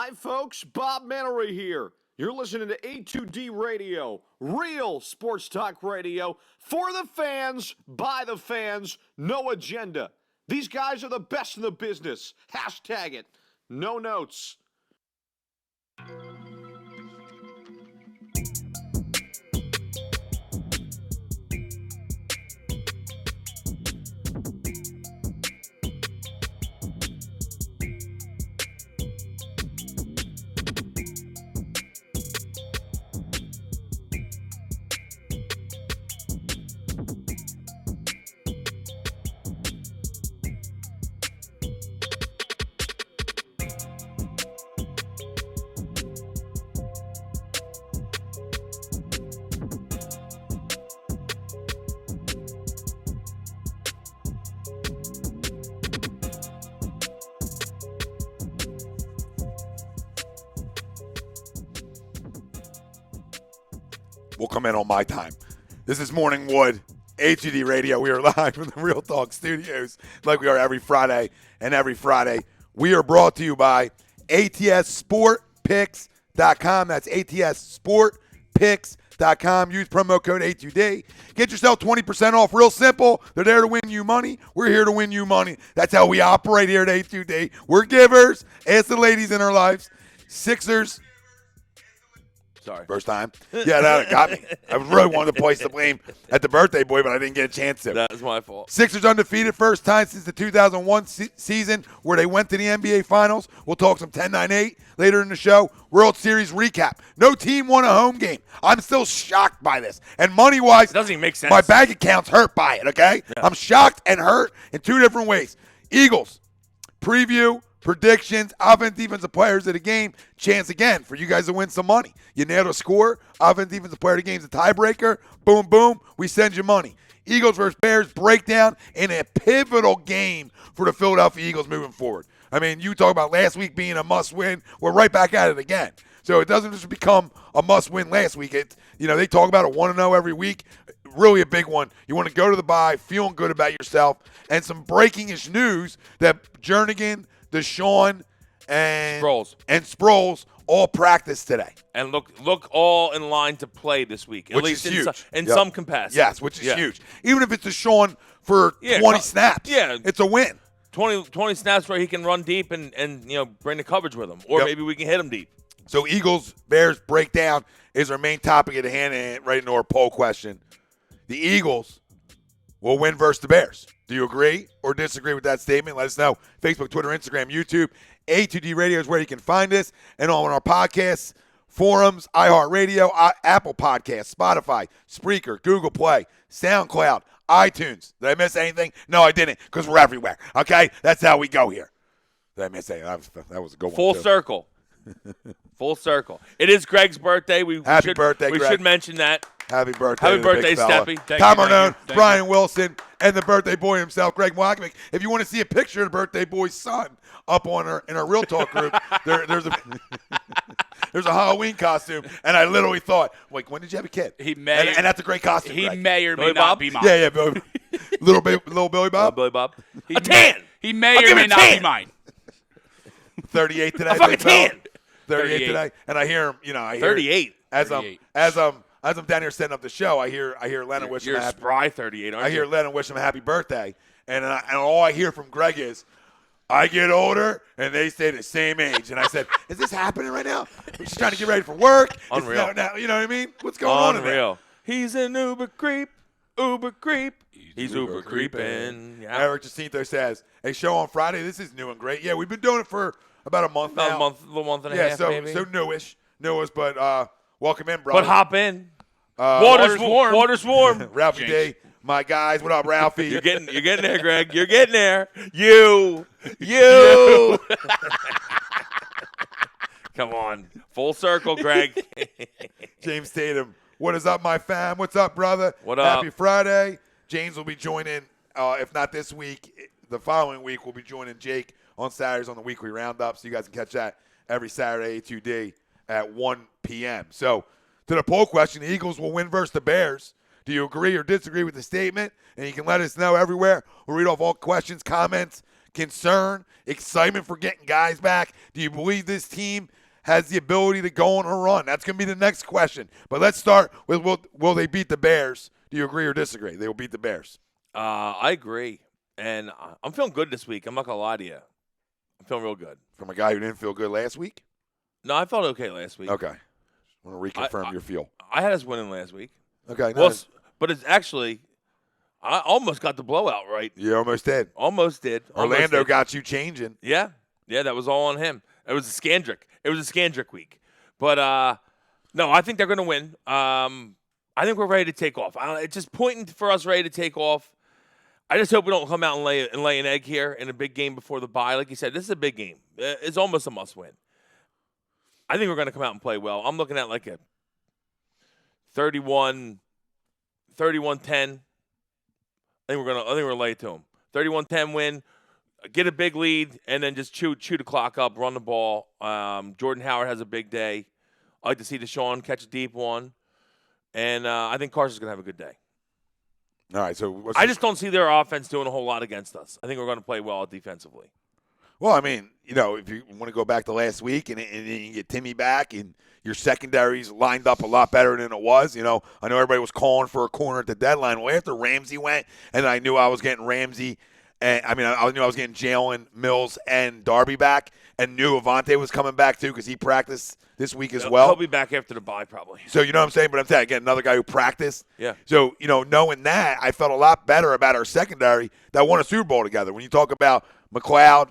Hi, folks. Bob Mannery here. You're listening to A2D Radio, real sports talk radio for the fans, by the fans, no agenda. These guys are the best in the business. Hashtag it. No notes. Will come in on my time. This is Morning Wood, A2D Radio. We are live from the Real Talk Studios like we are every Friday. And every Friday, we are brought to you by ATSSportPicks.com. That's ATSSportPicks.com. Use promo code A2D. Get yourself 20% off. Real simple. They're there to win you money. We're here to win you money. That's how we operate here at A2D. We're givers. Ask the ladies in our lives. Sixers. Sorry. First time. Yeah, that got me. I really wanted to place the blame at the birthday boy, but I didn't get a chance to. That was my fault. Sixers undefeated, first time since the 2001 season where they went to the NBA Finals. We'll talk some 10-9-8 later in the show. World Series recap. No team won a home game. I'm still shocked by this. And money-wise, It doesn't even make sense. my bank account's hurt by it, okay? Yeah. I'm shocked and hurt in two different ways. Eagles, preview, predictions, offense, defensive players of the game. Chance again for you guys to win some money. You nailed a score. Offense, defensive player of the game is a tiebreaker. Boom, boom. We send you money. Eagles versus Bears breakdown in a pivotal game for the Philadelphia Eagles moving forward. I mean, you talk about last week being a must-win. We're right back at it again. So it doesn't just become a must-win last week. They talk about a 1-0 every week. Really a big one. You want to go to the bye, feeling good about yourself, and some breaking-ish news that Jernigan, DeSean, and Sproles all practice today. And look all in line to play this week. At Which least is huge. in some capacity. Yes, which is huge. Even if it's DeSean for 20 snaps, it's a win. 20 snaps where he can run deep and bring the coverage with him. Or maybe we can hit him deep. So Eagles, Bears breakdown is our main topic at hand, and right into our poll question. The Eagles will win versus the Bears. Do you agree or disagree with that statement? Let us know. Facebook, Twitter, Instagram, YouTube. A2D Radio is where you can find us. And on our podcasts, forums, iHeartRadio, Apple Podcasts, Spotify, Spreaker, Google Play, SoundCloud, iTunes. Did I miss anything? No, I didn't, because we're everywhere. Okay? That's how we go here. Did I miss anything? That was a good one. Full circle. Full circle. It is Greg's birthday. Happy birthday, Greg. We should mention that. Happy birthday. Happy birthday, Steppy. Tom Arnone, Brian Wilson, and the birthday boy himself, Greg Wachmick. If you want to see a picture of the birthday boy's son up on in our Real Talk group, there's a Halloween costume, and I literally thought, like, when did you have a kid? And that's a great costume. He Greg. may or may Billy not Bob? be mine. Yeah, Billy, little Billy Bob. Billy Bob. He A 10. He may or may not be mine. 38 today. A fucking big fella. 10. 38 today, and I hear him. I hear 38. As I'm down here setting up the show. I hear Lennon wish him You're a happy. spry 38, aren't I you? hear Lennon wish him a happy birthday, and all I hear from Greg is, I get older, and they stay the same age. And I said, is this happening right now? We're just trying to get ready for work. Unreal. Now, you know what I mean? What's going on in there? Unreal. He's an Uber creep. He's Uber creeping. Yeah. Eric Jacinto says, a show on Friday. This is new and great. Yeah, we've been doing it for about a month now. A little month and a half, maybe. So newish, but welcome in, brother. But hop in. Water's warm. Water's warm. Ralphie D, my guys. What up, Ralphie? You're getting there, Greg. You're getting there. You. Come on. Full circle, Greg. James Tatum. What is up, my fam? What's up, brother? What up? Happy Friday. James will be joining, if not this week, the following week, we'll be joining Jake on Saturdays on the weekly roundup. So you guys can catch that every Saturday, A2D, at 1 p.m. So to the poll question, the Eagles will win versus the Bears. Do you agree or disagree with the statement? And you can let us know everywhere. We'll read off all questions, comments, concern, excitement for getting guys back? Do you believe this team has the ability to go on a run? That's going to be the next question. But let's start with will they beat the Bears? Do you agree or disagree? They will beat the Bears. I agree. And I'm feeling good this week. I'm not going to lie to you. I'm feeling real good. From a guy who didn't feel good last week? No, I felt okay last week. Okay. I want to reconfirm your feel. I had us winning last week. Okay. Well, Nice. but it's actually, I almost got the blowout right. You almost did. Almost did. Orlando got you changing. Yeah. Yeah, that was all on him. It was a Scandrick. It was a Scandrick week. But, no, I think they're going to win. I think we're ready to take off. It's just pointing for us ready to take off. I just hope we don't come out and lay an egg here in a big game before the bye. Like you said, this is a big game. It's almost a must-win. I think we're going to come out and play well. I'm looking at like a 31-10. I think we're gonna lay it to them. 31-10 win, get a big lead, and then just chew the clock up, run the ball. Jordan Howard has a big day. I like to see DeSean catch a deep one, and I think Carson's gonna have a good day. All right, so I just don't see their offense doing a whole lot against us. I think we're going to play well defensively. Well, I mean, if you want to go back to last week and you get Timmy back and your secondary's lined up a lot better than it was. I know everybody was calling for a corner at the deadline. Well, after Ramsey went, and I knew I was getting Ramsey, and I knew I was getting Jalen, Mills, and Darby back, and knew Avante was coming back too because he practiced this week as well. He'll be back after the bye probably. So you know what I'm saying? But I'm saying, again, another guy who practiced. Yeah. So, knowing that, I felt a lot better about our secondary that won a Super Bowl together. When you talk about McLeod,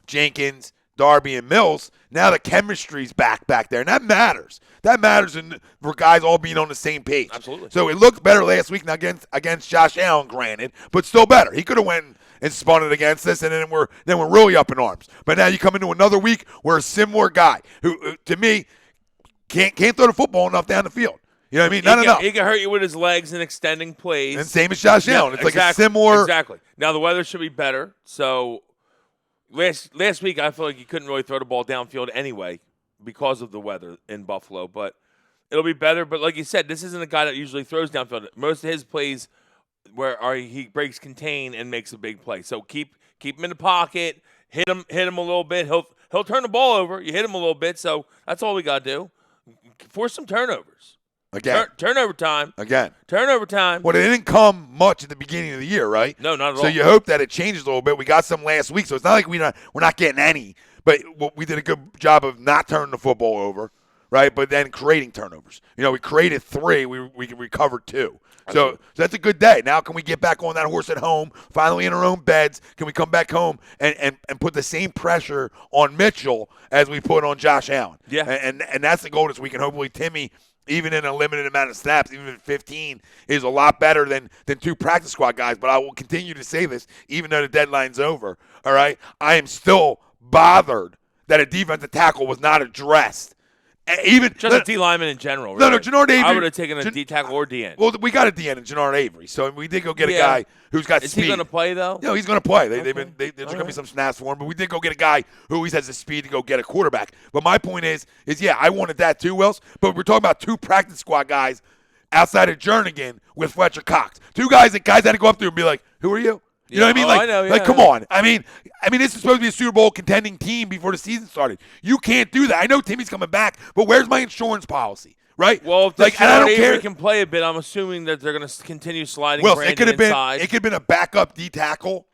Jenkins, Darby, and Mills, now the chemistry's back there, and that matters. That matters for guys all being on the same page. Absolutely. So it looked better last week against Josh Allen, granted, but still better. He could have went and spun it against us, and then we're really up in arms. But now you come into another week where a similar guy who to me can't throw the football enough down the field. You know what I mean? Not enough. He can hurt you with his legs and extending plays. And same as Josh Allen. It's exactly, like a similar. Exactly. Now the weather should be better. So last week I feel like he couldn't really throw the ball downfield anyway because of the weather in Buffalo. But it'll be better. But like you said, this isn't a guy that usually throws downfield. Most of his plays he breaks contain and makes a big play. So keep him in the pocket, hit him a little bit. He'll turn the ball over. You hit him a little bit. So that's all we got to do. Force some turnovers. Again. Turnover time. Again. Turnover time. Well, it didn't come much at the beginning of the year, right? No, not at all. So you hope that it changes a little bit. We got some last week, so it's not like we're not getting any. But we did a good job of not turning the football over, right? But then creating turnovers. We created 3. We recovered 2. So that's a good day. Now can we get back on that horse at home, finally in our own beds? Can we come back home and put the same pressure on Mitchell as we put on Josh Allen? Yeah. And that's the goal this week. And hopefully Timmy, even in a limited amount of snaps, even at 15, is a lot better than 2 practice squad guys. But I will continue to say this, even though the deadline's over, all right? I am still bothered that a defensive tackle was not addressed. Even just a D lineman in general. No, really. Jannard Avery. I would have taken a D tackle or D end. Well, we got a D end in Jannard Avery, so we did go get a guy who's got Is speed. he going to play though? No, he's going to play. There's Okay. going to be some snaps for him, but we did go get a guy who always has the speed to go get a quarterback. But my point is yeah, I wanted that too, Wells. But we're talking about 2 practice squad guys outside of Jernigan with Fletcher Cox. 2 guys that guys had to go up to and be like, "Who are you?" You know what I mean? I know, come on. I mean, this is supposed to be a Super Bowl contending team before the season started. You can't do that. I know Timmy's coming back, but where's my insurance policy? Right? Well, if and I don't care. Can play a bit, I'm assuming that they're going to continue sliding. Well, Brandon it could have inside. been. It could have been a backup D tackle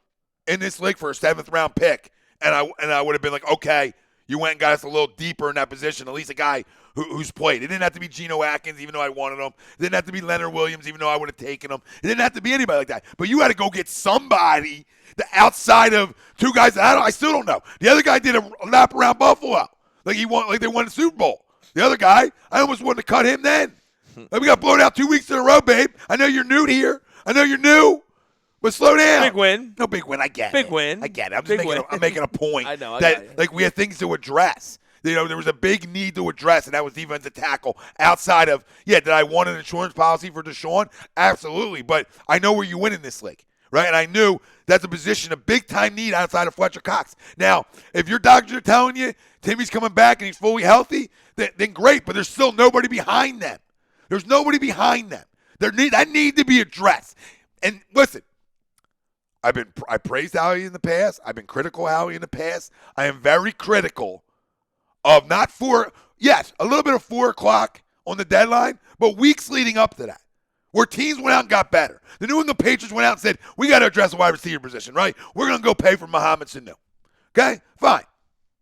in this league for a 7th round pick, and I would have been like, okay, you went and got us a little deeper in that position. At least a guy who's played. It didn't have to be Geno Atkins, even though I wanted him. It didn't have to be Leonard Williams, even though I would have taken him. It didn't have to be anybody like that. But you had to go get somebody outside of 2 guys that I still don't know. The other guy did a lap around Buffalo, like they won the Super Bowl. The other guy, I almost wanted to cut him then. Like, we got blown out 2 weeks in a row, babe. I know you're new here. I know you're new. But slow down. Big win. No, big win. I get it. Big win. I get it. I'm making a point. I know. That like we had things to address. There was a big need to address, and that was defensive tackle. Outside of, did I want an insurance policy for DeSean? Absolutely. But I know where you win in this league, right? And I knew that's a position of big-time need outside of Fletcher Cox. Now, if your doctors are telling you Timmy's coming back and he's fully healthy, then great, but there's still nobody behind them. There's nobody behind them. That need to be addressed. And listen, I praised Howie in the past. I've been critical of Howie in the past. I am very critical of a little bit of 4 o'clock on the deadline, but weeks leading up to that, where teams went out and got better. The New England Patriots went out and said, we got to address the wide receiver position, right? We're going to go pay for Mohamed Sanu. Okay? Fine.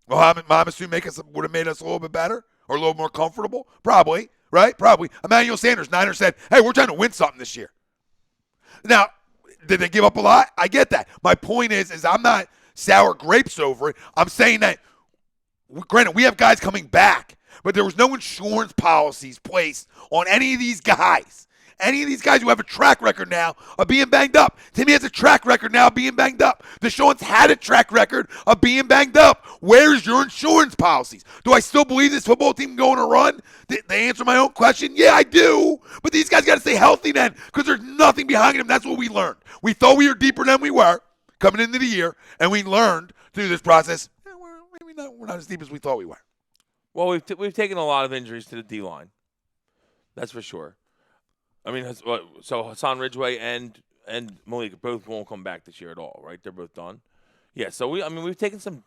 Mohamed Sanu would have made us a little bit better or a little more comfortable? Probably, right? Probably. Emmanuel Sanders, Niners said, hey, we're trying to win something this year. Now, did they give up a lot? I get that. My point is I'm not sour grapes over it. I'm saying that, granted, we have guys coming back, but there was no insurance policies placed on any of these guys. Any of these guys who have a track record now of being banged up. Timmy has a track record now of being banged up. DeSean's had a track record of being banged up. Where's your insurance policies? Do I still believe this football team can go on a run? They answer my own question? Yeah, I do. But these guys got to stay healthy then because there's nothing behind them. That's what we learned. We thought we were deeper than we were coming into the year, and we learned through this process, we're not as deep as we thought we were. Well, we've taken a lot of injuries to the D-line. That's for sure. I mean, so Hassan Ridgeway and Malik both won't come back this year at all, right? They're both done. Yeah, so we've taken some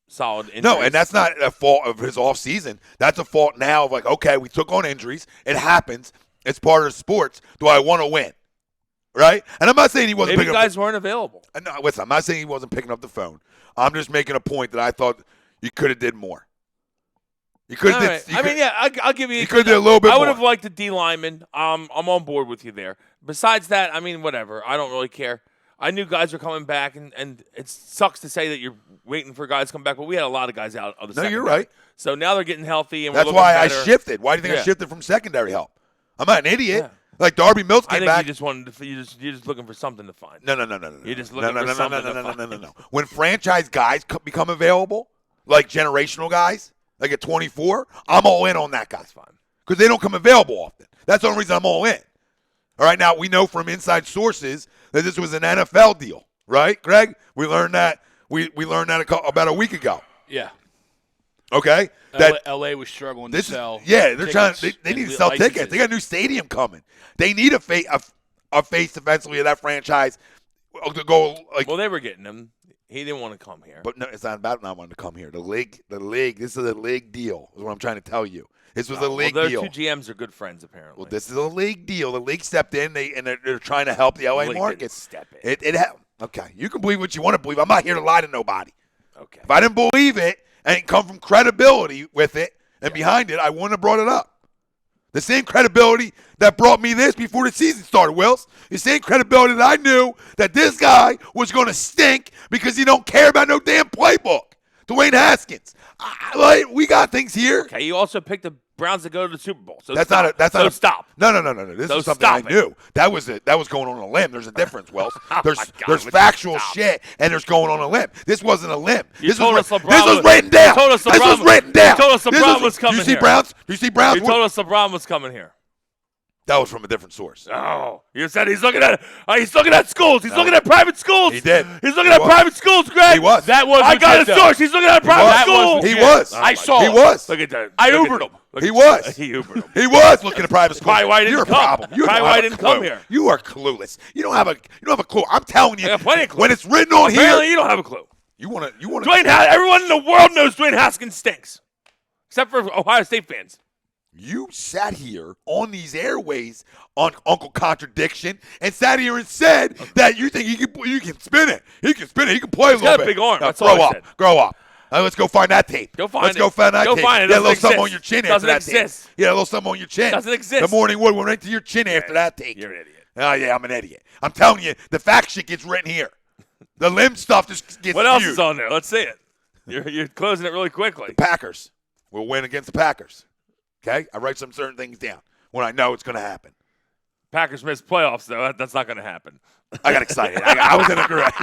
solid injuries. No, and that's not a fault of his off season. That's a fault now of like, okay, we took on injuries. It happens. It's part of sports. Do I want to win? Right? And I'm not saying he wasn't Maybe picking guys weren't available. No, listen, I'm not saying he wasn't picking up the phone. I'm just making a point that I thought you could have did more. You could have did. Right. I'll give you. You could have did a little bit more. I would have liked the D lineman. I'm on board with you there. Besides that, I mean, whatever. I don't really care. I knew guys were coming back, and it sucks to say that you're waiting for guys to come back, but we had a lot of guys out of the secondary. You're right. So now they're getting healthy, and that's we're why better. I shifted. Why do you think I shifted from secondary help? I'm not an idiot. Yeah. Like Darby Mills came I think back. you just wanted to. You're just looking for something to find. No. You're just looking for something to find. No. When franchise guys become available, like generational guys, like at 24, I'm all in on that guy. That's fine. Because they don't come available often. That's the only reason I'm all in. All right, now we know from inside sources that this was an NFL deal, right, Greg? We learned that learned that about a week ago. Yeah. Okay. LA was struggling to sell. Yeah, they're trying. They need to sell tickets. They got a new stadium coming. They need a face defensively of that franchise to go like. Well, they were getting him. He didn't want to come here. But no, it's not about not wanting to come here. The league. This is a league deal. Is what I'm trying to tell you. This was a league deal. Their two GMs are good friends, apparently. Well, this is a league deal. The league stepped in. They're trying to help the LA market. Step in. Okay, you can believe what you want to believe. I'm not here to lie to nobody. Okay. If I didn't believe it and it come from credibility with it and behind it, I wouldn't have brought it up. The same credibility that brought me this before the season started, Wills. The same credibility that I knew that this guy was going to stink because he don't care about no damn playbook. Dwayne Haskins. We got things here. Okay, you also picked the Browns to go to the Super Bowl. So that's stop. not a stop. No. This is something I knew. That was going on a limb. There's a difference, Wells. There's factual shit and there's going on a limb. This wasn't a limb. This was written down. This was written down. You told us LeBron was coming here. Do you see Browns? You told us LeBron was coming here. That was from a different source. Oh, you said he's looking at schools. He's looking at private schools. He did. He's looking at private schools, Greg. He was. I got a source. He's looking at private schools. He was. I saw. He was. Look at that. I Ubered him. He was. He Ubered him. He was looking at private schools. Probably why he didn't You're a come. problem. Probably why he didn't come here. You are clueless. You don't have a clue. I'm telling you. I got plenty of clues. When it's written on Apparently, here, you don't have a clue. you want to. Everyone in the world knows Dwayne Haskins stinks, except for Ohio State fans. You sat here on these airways on Uncle Contradiction and sat here and said that you think you can spin it. He can spin it. He can play a little bit. He's got a big arm. Now, That's all I said. Grow up. Let's go find that tape. Go find it. Let's go find that tape. Go find it. Yeah, a little Doesn't something exist. on your chin Doesn't after that exist. tape. Yeah, a little something on your chin. Doesn't exist. The morning wood went right to your chin after that tape. You're an idiot. Oh, yeah, I'm an idiot. I'm telling you, the fact shit gets written here. The limb stuff just gets What else skewed. is on there? Let's see it. You're closing it really quickly. The Packers will win against the Packers. Okay? I write some certain things down when I know it's going to happen. Packers missed playoffs, though. That's not going to happen. I got excited. I was in a correct.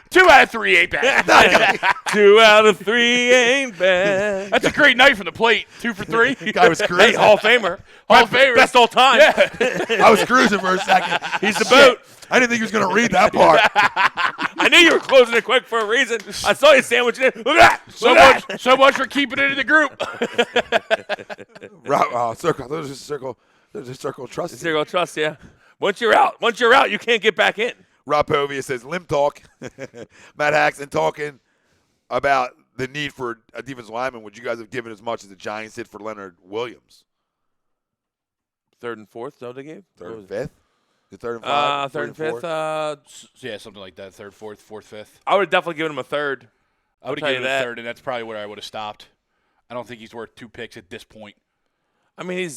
2 out of 3 ain't bad. 2 out of 3 ain't bad. That's a great night from the plate. 2 for 3. Guy was cruising. Hey, Hall of Famer. Hall of Famer. Best all time. Yeah. I was cruising for a second. He's the boat. I didn't think he was going to read that part. I knew you were closing it quick for a reason. I saw you sandwiching it. Look at that. So much for keeping it in the group. Circle. There's a circle. There's a circle of trust. Zero trust, yeah. Once you're out, you can't get back in. Rob Povia says, Lim talk. Matt Haxton talking about the need for a defensive lineman. Would you guys have given as much as the Giants did for Leonard Williams? 3rd and 4th, is that what they gave? 3rd and 5th? The 3rd and 5th? 3rd and 5th. Yeah, something like that. 3rd, 4th, 4th, 5th. I would have definitely given him a 3rd. I would have given him a 3rd, and that's probably where I would have stopped. I don't think he's worth 2 picks at this point. I mean,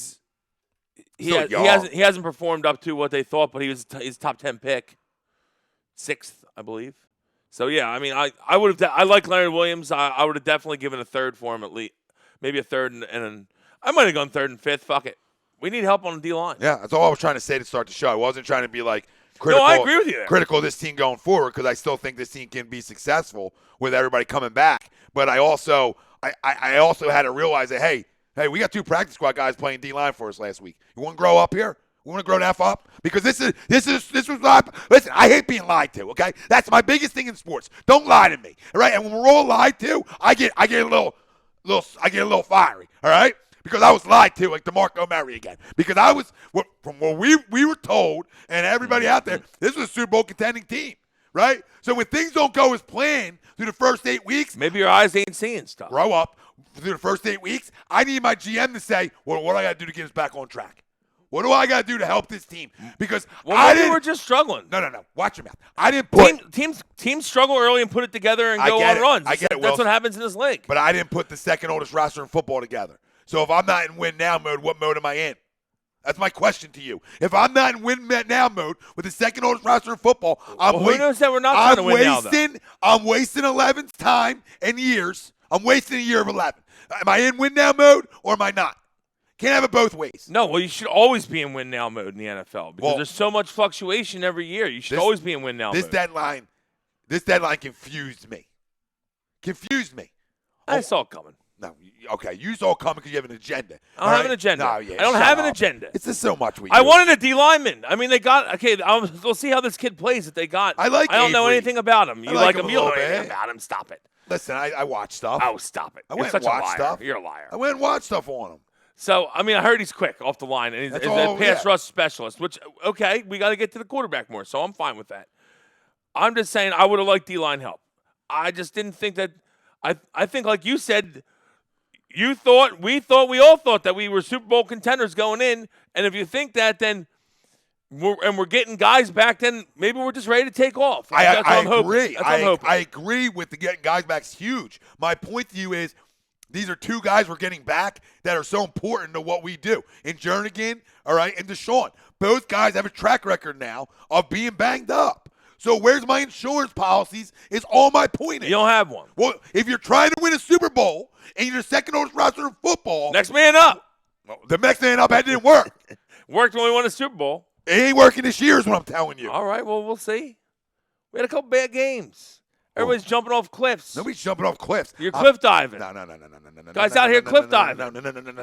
he hasn't performed up to what they thought, but he's top 10 pick, 6th, I believe. So yeah, I mean, I would have. I like Leonard Williams. I would have definitely given a 3rd for him at least, maybe a 3rd, and I might have gone 3rd and 5th. Fuck it, we need help on the D line. Yeah, that's all I was trying to say to start the show. I wasn't trying to be like critical. No, I agree with you there. Critical of this team going forward because I still think this team can be successful with everybody coming back. But I also had to realize that hey, we got 2 practice squad guys playing D line for us last week. You want to grow up here? We want to grow the F up because this was listen. I hate being lied to. Okay, that's my biggest thing in sports. Don't lie to me. All right, and when we're all lied to, I get a little fiery. All right, because I was lied to like DeMarco Murray again. Because I was from what we were told, and everybody out there, this was a Super Bowl contending team. Right. So when things don't go as planned through the first 8 weeks, maybe your eyes ain't seeing stuff. Grow up through the first 8 weeks. I need my GM to say, well, what do I got to do to get us back on track? What do I got to do to help this team? Because we're just struggling. No. Watch your mouth. I didn't put teams struggle early and put it together and go on runs. I get it. That's what happens in this league. But I didn't put the second oldest roster in football together. So if I'm not in win now mode, what mode am I in? That's my question to you. If I'm not in win now mode with the second oldest roster in football, who knows that we're not trying to win now, though? I'm wasting 11's time and years. I'm wasting a year of 11. Am I in win now mode or am I not? Can't have it both ways. No, well, you should always be in win now mode in the NFL because there's so much fluctuation every year. You should always be in win now mode. This deadline confused me. I saw it coming. No, okay, you saw it coming because you have an agenda. I don't have an agenda. No, yeah, I don't have an agenda. It's just so much we I do. wanted a D lineman. I mean, they got we'll see how this kid plays that they got. I don't know anything about him. You like him? You don't know bit. anything about him. Stop it. Listen, I watch stuff. Oh, stop it. You're such a liar. Stuff. You're a liar. I went and watched stuff on him. So, I mean, I heard he's quick off the line, and he's a pass rush specialist, which, okay, we got to get to the quarterback more, so I'm fine with that. I'm just saying I would have liked D-line help. I just didn't think that – I think, like you said, we all thought that we were Super Bowl contenders going in, and if you think that, then we're getting guys back, then maybe we're just ready to take off. I agree. I agree with the getting guys back is huge. My point to you is – these are 2 guys we're getting back that are so important to what we do. In Jernigan, all right, and DeSean. Both guys have a track record now of being banged up. So where's my insurance policies is all my point is. You don't have one. Well, if you're trying to win a Super Bowl and you're the second oldest roster in football. Next man up. Well, the next man up, that didn't work. Worked when we won a Super Bowl. It ain't working this year is what I'm telling you. All right, well, we'll see. We had a couple bad games. Everybody's jumping off cliffs. Nobody's jumping off cliffs. You're cliff diving. No. Guys out here cliff diving.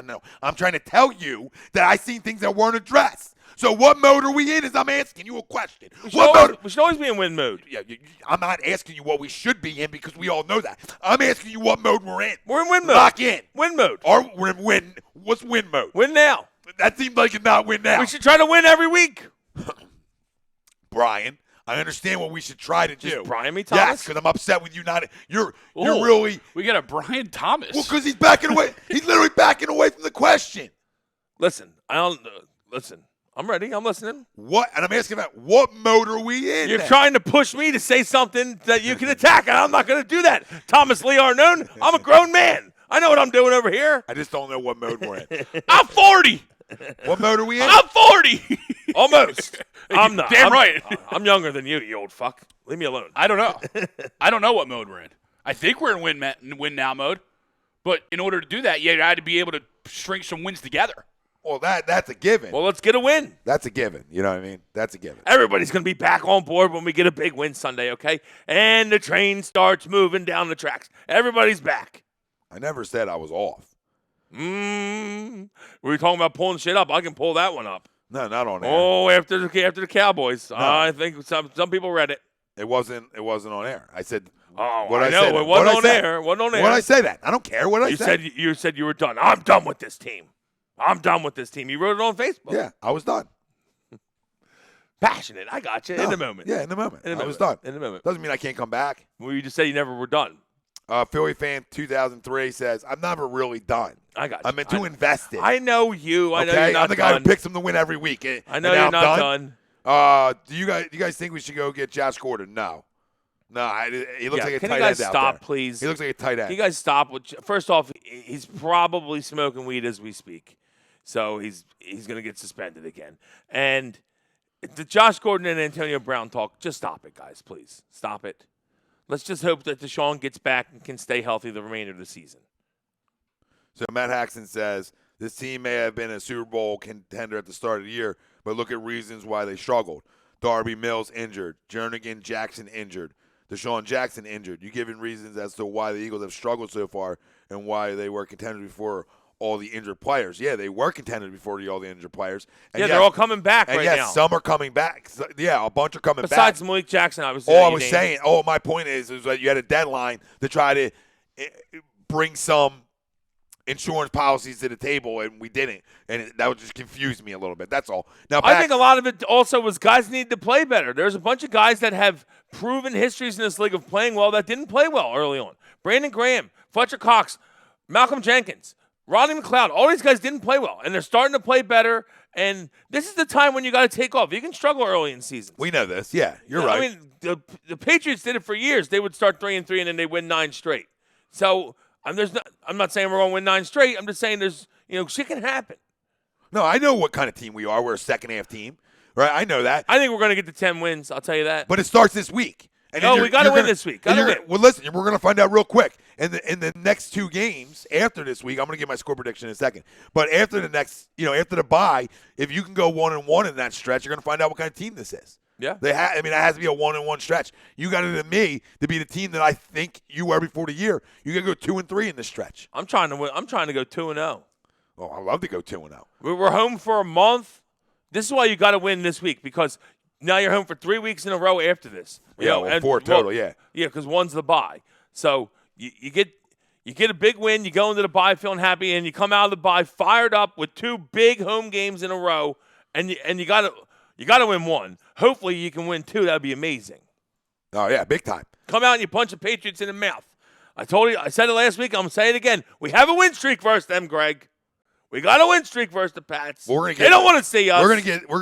No. I'm trying to tell you that I seen things that weren't addressed. So what mode are we in is I'm asking you a question. We should always be in win mode. Yeah, I'm not asking you what we should be in because we all know that. I'm asking you what mode we're in. We're in win mode. Lock in. Win mode. Or we're in win. What's win mode? Win now. That seems like it's not win now. We should try to win every week. Brian, I understand what we should try to do. Just Brian me, Thomas? Yes, because I'm upset with you not. You're really. We got a Brian Thomas. Well, because he's backing away. He's literally backing away from the question. Listen, I'm ready. I'm listening. What? And I'm asking about what mode are we in? You're trying to push me to say something that you can attack, and I'm not going to do that. Thomas Lee Arnone, I'm a grown man. I know what I'm doing over here. I just don't know what mode we're in. I'm 40. What mode are we in? I'm 40. Almost. I'm not. Damn right. I'm younger than you old fuck. Leave me alone. I don't know. I don't know what mode we're in. I think we're in win now mode. But in order to do that, you had to be able to string some wins together. Well, that's a given. Well, let's get a win. That's a given. You know what I mean? That's a given. Everybody's going to be back on board when we get a big win Sunday, okay? And the train starts moving down the tracks. Everybody's back. I never said I was off. We were talking about pulling shit up. I can pull that one up. No, not on air. Oh, after the Cowboys. No. I think some people read it. It wasn't on air. I said. Oh, what I I know. said. It wasn't on air. It wasn't on air. What I say that? I don't care what I said. You said you were done. I'm done with this team. I'm done with this team. You wrote it on Facebook. Yeah, I was done. Passionate. I got you. No. In the moment. Yeah, in the moment. In the I was moment. done. In the moment. Doesn't mean I can't come back. Well, you just said you never were done. Philly fan 2003 says, I'm never really done. I got you. I'm too invested. I know you. I know okay? you're not I'm the guy done. who picks them to win every week. I know you're not done. Do you guys think we should go get Josh Gordon? No. No, he looks like a tight end out there. Can you guys stop, please? He looks like a tight end. Can you guys stop? First off, he's probably smoking weed as we speak. So he's going to get suspended again. And the Josh Gordon and Antonio Brown talk, just stop it, guys, please. Stop it. Let's just hope that DeSean gets back and can stay healthy the remainder of the season. So Matt Haxton says, this team may have been a Super Bowl contender at the start of the year, but look at reasons why they struggled. Darby Mills injured. DeSean Jackson injured. DeSean Jackson injured. You given reasons as to why the Eagles have struggled so far and why they were contenders before all the injured players. Yeah, they were contenders before all the injured players. And they're all coming back right now. Some are coming back. So, yeah, a bunch are coming back. Besides Malik Jackson, my point is that you had a deadline to try to bring some insurance policies to the table, and we didn't. And that would just confuse me a little bit. That's all. Now, I think a lot of it also was guys needed to play better. There's a bunch of guys that have proven histories in this league of playing well that didn't play well early on. Brandon Graham, Fletcher Cox, Malcolm Jenkins, Rodney McLeod, all these guys didn't play well, and they're starting to play better, and this is the time when you got to take off. You can struggle early in seasons. We know this. Yeah, you're right. I mean, the Patriots did it for years. They would start 3-3, and then they win 9 straight. So I'm not saying we're going to win 9 straight. I'm just saying shit can happen. No, I know what kind of team we are. We're a second-half team, right? I know that. I think we're going to get to 10 wins. I'll tell you that. But it starts this week. And we got to win this week. Got to win. Well, listen, we're going to find out real quick. In the next 2 games after this week, I'm going to give my score prediction in a second. But after the next, after the bye, if you can go 1-1 in that stretch, you're going to find out what kind of team this is. Yeah. That has to be a 1-1 stretch. You got it in me to be the team that I think you were before the year. You got to go 2-3 in this stretch. I'm trying to win. I'm trying to go 2-0. Oh, I love to go 2-0. We're home for a month. This is why you got to win this week, because now you're home for 3 weeks in a row after this. And 4 total, yeah. Yeah, because one's the bye. So you get a big win, you go into the bye feeling happy, and you come out of the bye fired up with 2 big home games in a row, and you got to win 1. Hopefully you can win 2. That'd be amazing. Oh yeah, big time. Come out and you punch the Patriots in the mouth. I said it last week. I'm gonna say it again. We have a win streak versus them, Greg. We got a win streak versus the Pats. They don't want to see us. We're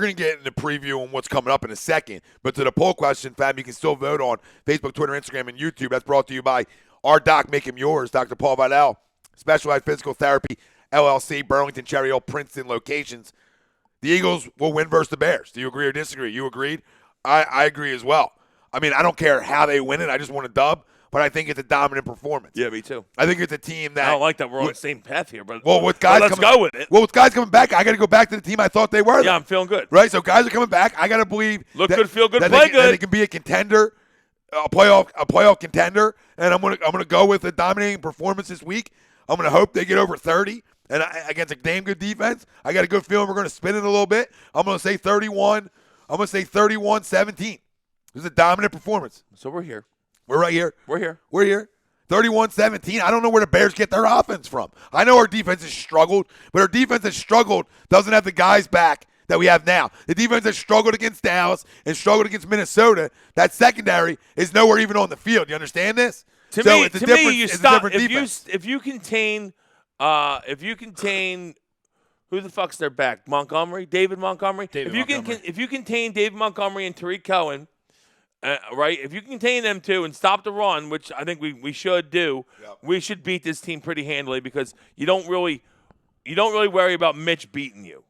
gonna get in the preview on what's coming up in a second. But to the poll question, fam, you can still vote on Facebook, Twitter, Instagram, and YouTube. That's brought to you by our doc, Make Him Yours, Dr. Paul Vidal, Specialized Physical Therapy, LLC, Burlington, Cherry Hill, Princeton locations. The Eagles will win versus the Bears. Do you agree or disagree? You agreed? I agree as well. I mean, I don't care how they win it. I just want a dub. But I think it's a dominant performance. Yeah, me too. I think it's a team that I don't like that we're on the same path here, but let's go with it. Well, with guys coming back, I got to go back to the team I thought they were. Yeah, I'm feeling good. Right, so guys are coming back. I got to believe good, feel good, play good. That they can be a contender, a playoff contender, and I'm gonna go with a dominating performance this week. I'm gonna hope they get over 30, and against a damn good defense, I got a good feeling we're gonna spin it a little bit. I'm gonna say 31. I'm gonna say 31-17. This is a dominant performance. So we're here. We're right here. We're here. We're here. 31-17. I don't know where the Bears get their offense from. I know our defense has struggled, but our defense has struggled doesn't have the guys back that we have now. The defense has struggled against Dallas and struggled against Minnesota. That secondary is nowhere even on the field. You understand this? To me, you stop if you contain who the fuck's their back? David Montgomery. If you contain David Montgomery and Tariq Cohen. Right? If you contain them two and stop the run, which I think we should do, we should beat this team pretty handily, because you don't really worry about Mitch beating you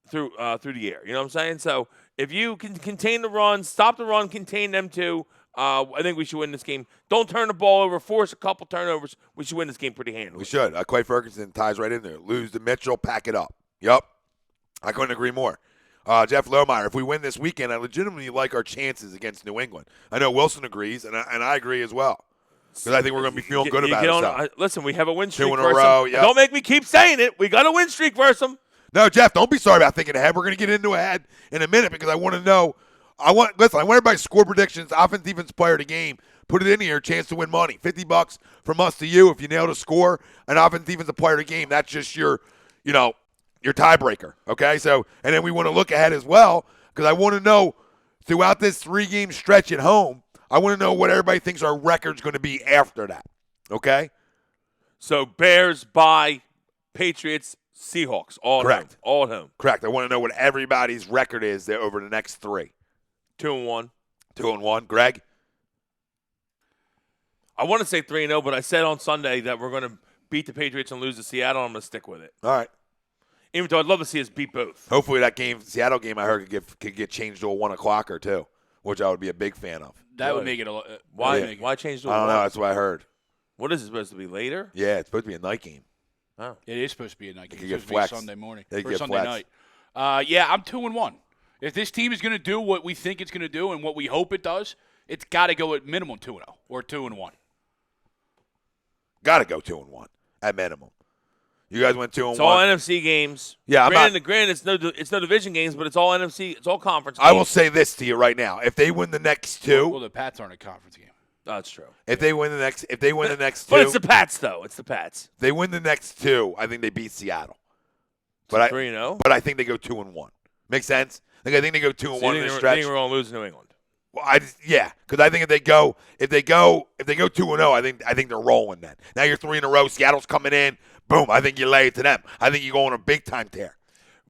through the air. You know what I'm saying? So if you can contain the run, stop the run, contain them two, I think we should win this game. Don't turn the ball over, force a couple turnovers. We should win this game pretty handily. We should. Clay Ferguson ties right in there. Lose to Mitchell, pack it up. Yep. I couldn't agree more. Jeff Lohmeyer, if we win this weekend, I legitimately like our chances against New England. I know Wilson agrees, and I agree as well, because I think we're going to be feeling good about ourselves. Listen, we have a win streak 2 in a row. Yep. Don't make me keep saying it. We got a win streak versus them. No, Jeff, don't be sorry about thinking ahead. We're going to get into ahead in a minute, because I want to know. I want everybody's score predictions, offense, defense, player of the game. Put it in here, chance to win money. $50 from us to you if you nail the score. An offense, defense, player of the game. That's just your tiebreaker. Okay, so and then we want to look ahead as well. Because I want to know throughout this 3-game stretch at home, I want to know what everybody thinks our record's going to be after that. Okay? So Bears by Patriots, Seahawks, all Correct. at home. All at home. Correct. I want to know what everybody's record is there over the next 3. 2-1. 2-1. Greg? I want to say 3-0, but I said on Sunday that we're going to beat the Patriots and lose to Seattle. I'm going to stick with it. All right. Even though I'd love to see us beat both. Hopefully that game, Seattle game, I heard could get changed to a 1 o'clocker too, which I would be a big fan of. That would make it a lot. Why change to I don't know. one? That's what I heard. What is it supposed to be later? Yeah, it's supposed to be a night game. Oh. It is supposed to be a night game. could It's get supposed to be flexed. Sunday morning They could or get Sunday flexed. night. Yeah, I'm 2-1. If this team is going to do what we think it's going to do and what we hope it does, it's got to go at minimum 2-0 or 2-1. Got to go 2-1 at minimum. You guys went 2-1. It's all NFC games. Yeah, granted, it's no division games, but it's all NFC. It's all conference games. I will say this to you right now: if they win the next 2, Well, the Pats aren't a conference game. That's true. if they win the next 2, But it's the Pats, though. It's the Pats. they win the next 2. I think they beat Seattle. But 3-0. But I think they go 2-1. Make sense? I think they go 2-1 So in you this think stretch. we're going to lose to New England? Well, because I think if they go 2-0, I think they're rolling then. Now you're 3 in a row. Seattle's coming in. Boom. I think you lay it to them. I think you go on a big time tear.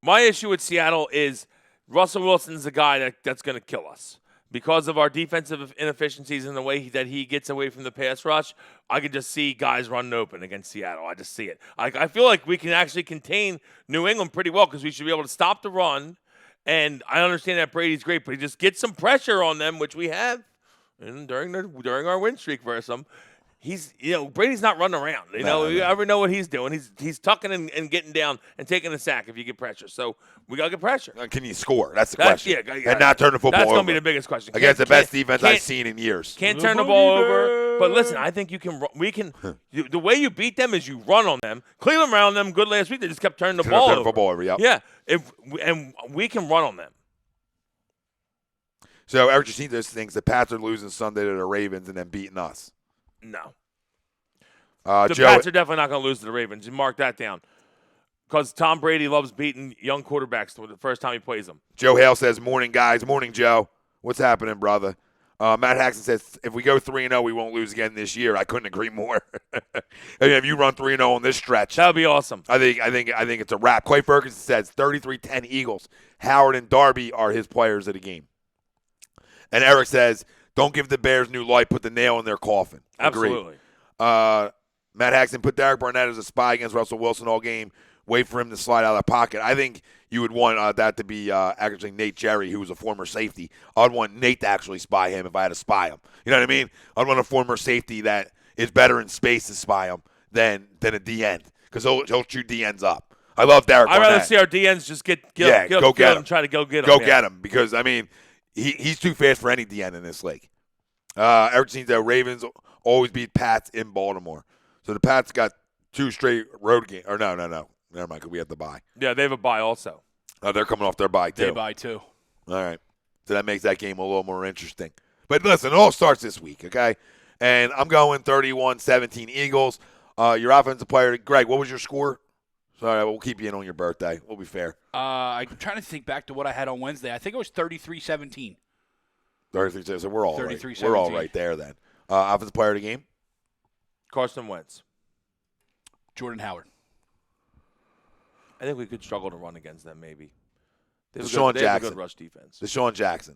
My issue with Seattle is Russell Wilson's the guy that's going to kill us. Because of our defensive inefficiencies and the way that he gets away from the pass rush, I can just see guys running open against Seattle. I just see it. I feel like we can actually contain New England pretty well because we should be able to stop the run. And I understand that Brady's great, but he just gets some pressure on them, which we have and during our win streak versus them. Brady's not running around. You ever know what he's doing? He's tucking and getting down and taking a sack if you get pressure. So we gotta get pressure. Can you score? That's the question. Yeah, and not turn the football That's over. gonna be the biggest question. Against the best defense I've seen in years. Can't turn the ball over. But listen, I think you can. We can. The way you beat them is you run on them. Cleveland ran on them good last week. They just kept turning the ball over. Football over. Yep. Yeah. And we can run on them. So Eric Jacinto thinks the Pats are losing Sunday to the Ravens and then beating us. No. Joe, Pats are definitely not going to lose to the Ravens. You mark that down. Because Tom Brady loves beating young quarterbacks the first time he plays them. Joe Hale says, morning, guys. Morning, Joe. What's happening, brother? Matt Haxton says, if we go 3-0, we won't lose again this year. I couldn't agree more. If you run 3-0 on this stretch, that would be awesome. I think it's a wrap. Clay Ferguson says 33-10 Eagles. Howard and Darby are his players of the game. And Eric says, don't give the Bears new life. Put the nail in their coffin. Agreed. Absolutely. Matt Haxton put Derek Barnett as a spy against Russell Wilson all game. Wait for him to slide out of the pocket. I think you would want that to be actually Nate Jerry, who was a former safety. I'd want Nate to actually spy him if I had to spy him. You know what I mean? I'd want a former safety that is better in space to spy him than a D-end because he'll shoot D-ends up. I love Derek Barnett. I'd rather see our DNs just get go get him. And try to go get him. Go get him because, I mean, he's too fast for any D-end in this league. Eric Jacinto, Ravens always beat Pats in Baltimore. So the Pats got 2 straight road games. Or no. Never mind, because we have the bye. Yeah, they have a bye also. They're coming off their bye, too. They bye, too. All right. So that makes that game a little more interesting. But listen, it all starts this week, okay? And I'm going 31-17 Eagles. Your offensive player, Greg, what was your score? Sorry, we'll keep you in on your birthday. We'll be fair. I'm trying to think back to what I had on Wednesday. I think it was 33-17. 33, so we're all 33-17. right. We're all right there then. Offensive player of the game? Carson Wentz. Jordan Howard. I think we could struggle to run against them maybe. They have DeSean a Jackson. good rush defense. DeSean Jackson.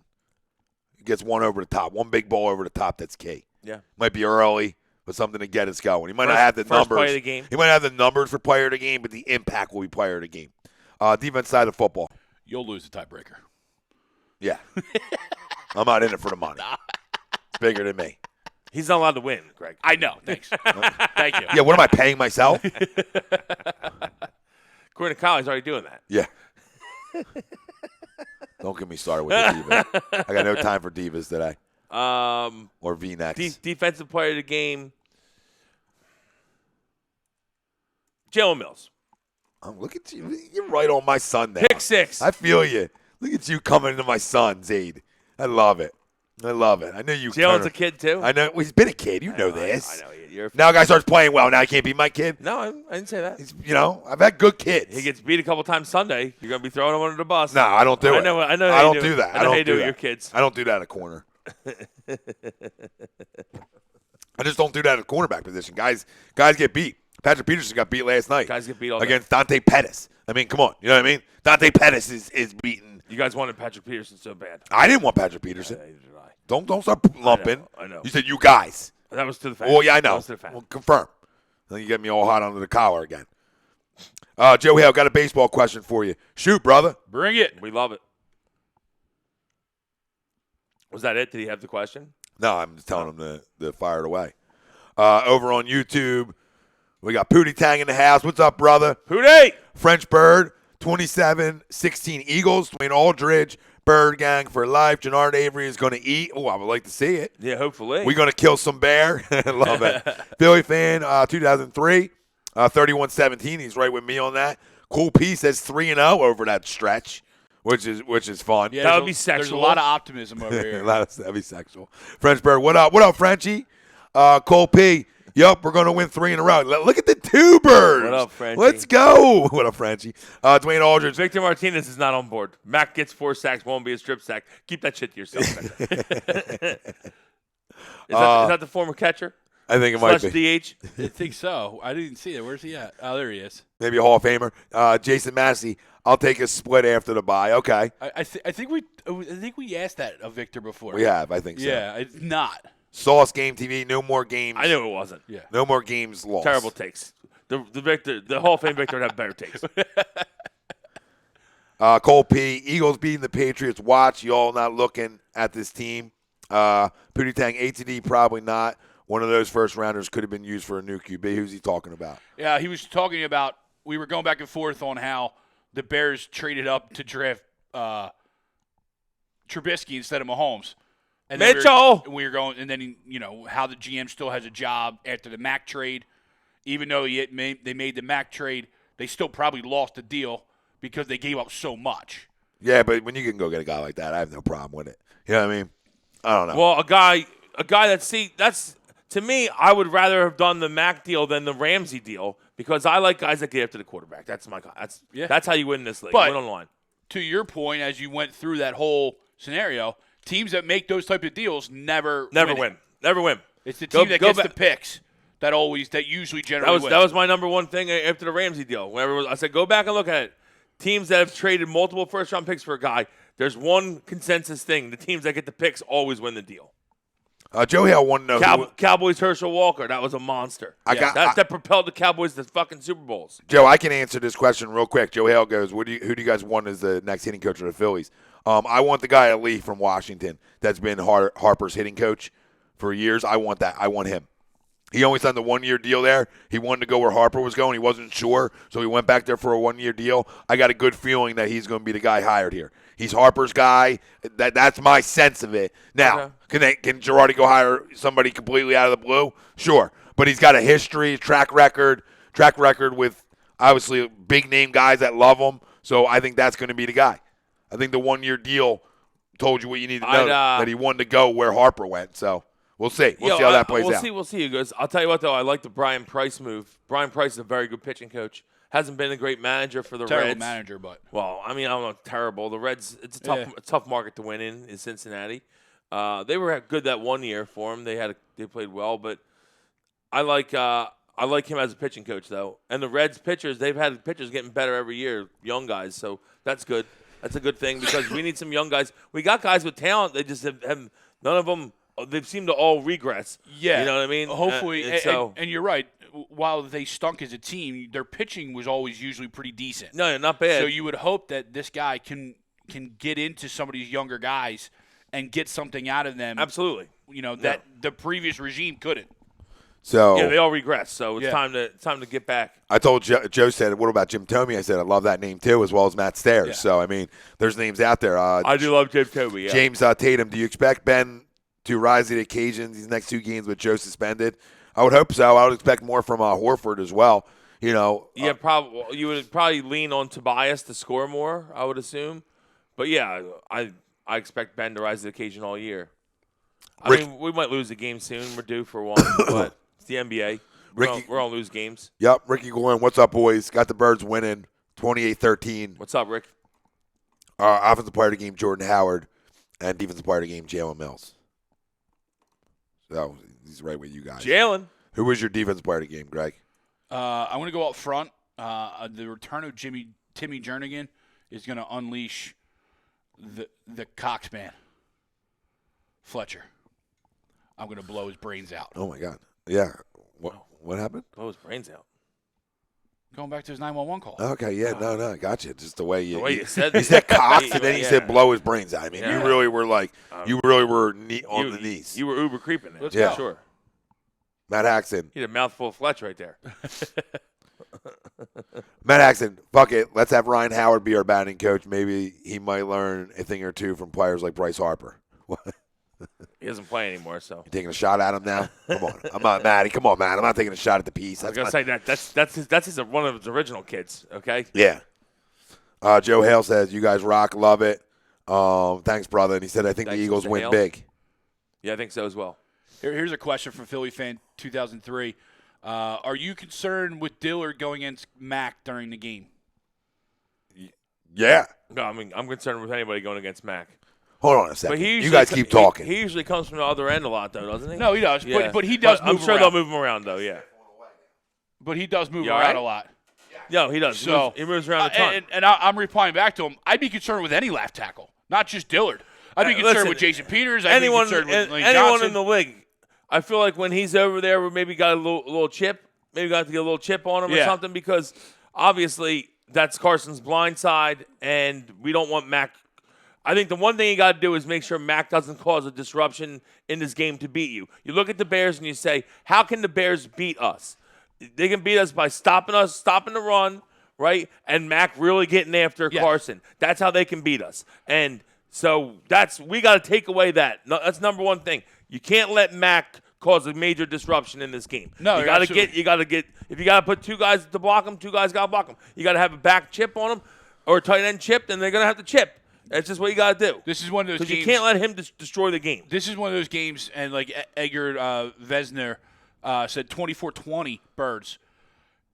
He gets one over the top. One big ball over the top, that's key. Yeah. Might be early, but something to get us going. He might not have the numbers. Player of the game. He might have the numbers for player of the game, but the impact will be player of the game. Defense side of football. You'll lose the tiebreaker. Yeah. I'm not in it for the money. It's bigger than me. He's not allowed to win, Greg. I know. Thanks. Thank you. Yeah, what am I paying myself? According to Kyle, he's already doing that. Yeah. Don't get me started with the divas. I got no time for divas today. Or V-necks. Defensive player of the game. Jalen Mills. Look at you. You're right on my son now. Pick 6. I feel you. Look at you coming into my son, Zaid. I love it. I love it. I knew you. Jalen's a kid too. I know. Well, he's been a kid. You know this. I know. You're Now a guy starts playing well. Now he can't be my kid. No, I didn't say that. He's, I've had good kids. He gets beat a couple times Sunday. You're gonna be throwing him under the bus. No, I don't do it. I know. I how don't you do that. I know how you do it that. with your kids. I don't do that at a corner. I just don't do that at the cornerback position. Guys get beat. Patrick Peterson got beat last night. Guys get beat all day. Against Dante Pettis. I mean, come on. You know what I mean? Dante Pettis is beaten. You guys wanted Patrick Peterson so bad. I didn't want Patrick Peterson. Neither did I. Don't start lumping. I know. You said you guys. That was to the fans. Oh, yeah, I know. That was to the fans. Well, confirm. Then you get me all hot under the collar again. Joe Hale, got a baseball question for you. Shoot, brother. Bring it. We love it. Was that it? Did he have the question? No, I'm just telling him to fire it away. Over on YouTube, we got Pootie Tang in the house. What's up, brother? Pootie! French Bird, 27-16 Eagles. Dwayne Aldridge, Bird Gang for life. Jannard Avery is going to eat. Oh, I would like to see it. Yeah, hopefully. We're going to kill some bear. Love it. Philly fan, 2003, 31-17. He's right with me on that. Cool P says 3-0 over that stretch, which is fun. Yeah, that would be There's a sexual. lot of optimism over here. That'd be sexual. French Bird, what up? What up, Frenchie? Cole P. Yup, we're going to win 3 in a row. Look at the two birds. What up, Frenchie? Let's go. What up, Frenchie? Dwayne Aldridge. Victor Martinez is not on board. Mac gets 4 sacks, won't be a strip sack. Keep that shit to yourself. is that the former catcher? I think it might Slash be. DH? I think so. I didn't see it. Where's he at? Oh, there he is. Maybe a Hall of Famer. Jason Massey. I'll take a split after the bye. Okay. I think we asked that of Victor before. We have, I think so. Yeah, it's not. Sauce Game TV. No more games. I knew it wasn't. Yeah. No more games lost. Terrible takes. The Hall of Fame Victor would have better takes. Cole P. Eagles beating the Patriots. Watch. Y'all not looking at this team. Pootie Tang. ATD probably not. One of those first rounders could have been used for a new QB. Who's he talking about? Yeah, he was talking about we were going back and forth on how the Bears traded up to draft Trubisky instead of Mahomes. And then Mitchell! we were going, and then how the GM still has a job after the Mac trade, even though they made the Mac trade, they still probably lost the deal because they gave up so much. Yeah, but when you can go get a guy like that, I have no problem with it. You know what I mean? I don't know. Well, a guy that's to me, I would rather have done the Mac deal than the Ramsey deal because I like guys that get after the quarterback. That's my guy. That's how you win this league. But win on the line. To your point, as you went through that whole scenario, teams that make those type of deals never win. Never win. It's the team that gets back. the picks that usually generally win. That was my number one thing after the Ramsey deal. Whenever I said go back and look at it. Teams that have traded multiple first-round picks for a guy, there's one consensus thing. The teams that get the picks always win the deal. Joe Hale wanted to know. Cowboys Herschel Walker, that was a monster. That propelled the Cowboys to fucking Super Bowls. Joe, I can answer this question real quick. Joe Hale goes, who do you guys want as the next hitting coach of the Phillies? I want the guy Ali from Washington that's been Harper's hitting coach for years. I want that. I want him. He only signed the 1-year deal there. He wanted to go where Harper was going. He wasn't sure, so he went back there for a 1-year deal. I got a good feeling that he's going to be the guy hired here. He's Harper's guy. That's my sense of it. Now, can Girardi go hire somebody completely out of the blue? Sure, but he's got a history, track record with obviously big name guys that love him. So I think that's going to be the guy. I think the 1-year deal told you what you need to know, that he wanted to go where Harper went. So we'll see. We'll see how that plays out. We'll see. Guys, I'll tell you what though, I like the Brian Price move. Brian Price is a very good pitching coach. Hasn't been a great manager for the Reds. Terrible manager, but I don't know, terrible. The Reds, it's a tough market to win in Cincinnati. They were good that 1 year for him. They played well, but I like him as a pitching coach though. And the Reds pitchers, they've had pitchers getting better every year, young guys. So that's good. That's a good thing because we need some young guys. We got guys with talent. They just have none of them. They seem to all regress. Yeah, you know what I mean. Hopefully, and you're right. While they stunk as a team, their pitching was always usually pretty decent. No, not bad. So you would hope that this guy can get into some of these younger guys and get something out of them. Absolutely. That the previous regime couldn't. So yeah, they all regress. So it's time to get back. I told Joe said, what about Jim Thome? I said, I love that name too, as well as Matt Stairs. Yeah. So, I mean, there's names out there. I do love Jim Thome, yeah. James Tatum, do you expect Ben to rise to the occasion these next 2 games with Joe suspended? I would hope so. I would expect more from Horford as well. Yeah, probably. You would probably lean on Tobias to score more, I would assume. But, yeah, I expect Ben to rise to the occasion all year. I mean, we might lose a game soon. We're due for one, but it's the NBA. We're going to lose games. Yep, Ricky Glenn, what's up, boys? Got the Birds winning 28-13. What's up, Rick? Offensive player of the game, Jordan Howard, and defensive player of the game, Jalen Mills. So he's right with you guys. Jalen. Who was your defensive player of the game, Greg? I'm going to go up front. The return of Timmy Jernigan is going to unleash the Cox man, Fletcher. I'm going to blow his brains out. Oh, my God. Yeah. What happened? Blow his brains out. Going back to his 911 call. Okay, yeah, no, gotcha. Just the way you said he said Cox, and then he said blow his brains out. I mean, Yeah. you really were like, on the knees. You were uber creeping it. Let's Yeah. go. Sure. Matt Haxton. He had a mouthful of Fletch right there. Matt Haxton, fuck it. Let's have Ryan Howard be our batting coach. Maybe he might learn a thing or two from players like Bryce Harper. He doesn't play anymore, so. You taking a shot at him now? Come on. I'm not Matty. Come on, man. I'm not taking a shot at the piece. I was gonna say that's one of his original kids. Okay. Yeah. Joe Hale says, you guys rock, love it. Thanks, brother. And he said, I think Thanks, the Eagles Mr. win Hale. big. Yeah, I think so as well. Here's a question from Philly fan 2003. Are you concerned with Dillard going against Mack during the game? Yeah. No, I mean I'm concerned with anybody going against Mac. Hold on a second. But he You usually guys keep talking. He usually comes from the other end a lot, though, doesn't he? No, he does. Yeah. But he does move I'm sure around. they'll move him around, though. Yeah. But he does move You all around right? a lot. No, he does. So he moves around a ton. And I'm replying back to him. I'd be concerned with any left tackle, not just Dillard. I'd be concerned Listen, with Jason Peters. I'd be concerned with Lane anyone Johnson. in the league. I feel like when he's over there, we maybe got a little chip, maybe got to get a little chip on him or something, because obviously that's Carson's blind side, and we don't want Mac. I think the one thing you got to do is make sure Mac doesn't cause a disruption in this game to beat you. You look at the Bears and you say, how can the Bears beat us? They can beat us by stopping the run, right? And Mac really getting after Carson. That's how they can beat us. And so we got to take away that. No, that's number one thing. You can't let Mac cause a major disruption in this game. No, you got to get. If you got to put two guys to block him, two guys got to block him. You got to have a back chip on him or a tight end chip, then they're gonna have to chip. That's just what you got to do. This is one of those Because games. you can't let him destroy the game. This is one of those games, and like Edgar Vesner said, 24-20 Birds,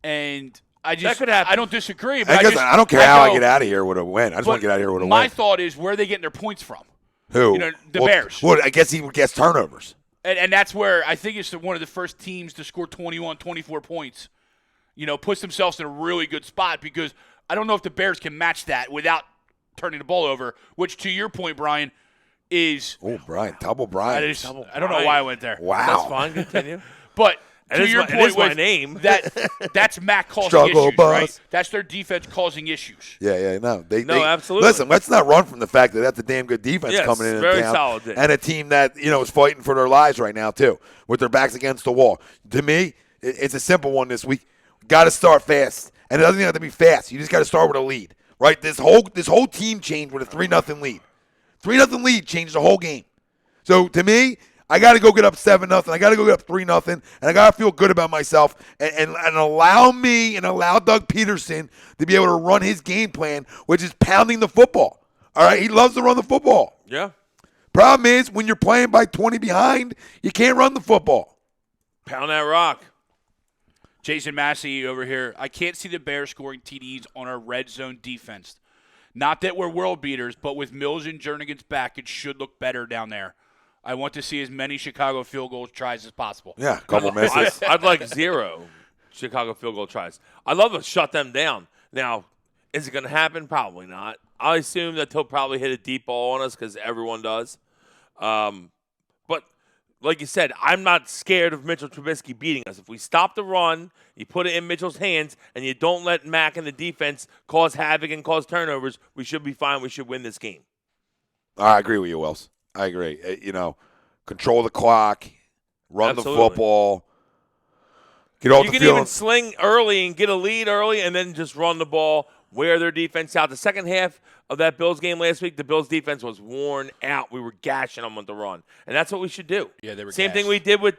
and That could happen. I don't disagree. But I don't care how I get out of here with a win. I just want to get out of here with a My win. thought is, where are they getting their points from? Who? You know, the Bears. Well, I guess he gets turnovers. And that's where I think it's one of the first teams to score 21, 24 points. You know, puts themselves in a really good spot, because I don't know if the Bears can match that without turning the ball over, which, to your point, Brian, is – Oh, Brian. Double Brian. I don't know why I went there. Wow. That's fine. Continue. But It to is your my- it point is my with name. that's Mac causing Struggle issues, bus. right? That's their defense causing issues. Yeah, no. No, absolutely. Listen, let's not run from the fact that that's a damn good defense Yes, coming in very town, solid team. and a team that is fighting for their lives right now too, with their backs against the wall. To me, it's a simple one this week. Got to start fast, and it doesn't even have to be fast. You just got to start with a lead, right? This whole team changed with a 3-0 lead. 3-0 lead changed the whole game. So to me, I got to go get up 7-0. I got to go get up 3-0, and I got to feel good about myself and allow me and allow Doug Peterson to be able to run his game plan, which is pounding the football. All right, he loves to run the football. Yeah. Problem is, when you're playing by 20 behind, you can't run the football. Pound that rock. Jason Massey over here. I can't see the Bears scoring TDs on our red zone defense. Not that we're world beaters, but with Mills and Jernigan's back, it should look better down there. I want to see as many Chicago field goal tries as possible. Yeah, a couple misses. I'd like 0 Chicago field goal tries. I'd love to shut them down. Now, is it going to happen? Probably not. I assume that they'll probably hit a deep ball on us, because everyone does. But like you said, I'm not scared of Mitchell Trubisky beating us. If we stop the run, you put it in Mitchell's hands, and you don't let Mack and the defense cause havoc and cause turnovers, we should be fine. We should win this game. I agree with you, Wills. I agree. Control the clock, run Absolutely. the football, get off You the can field. even sling early and get a lead early and then just run the ball, wear their defense out. The second half of that Bills game last week, the Bills defense was worn out. We were gashing them with the run. And that's what we should do. Yeah, they were Same thing gassed. we did with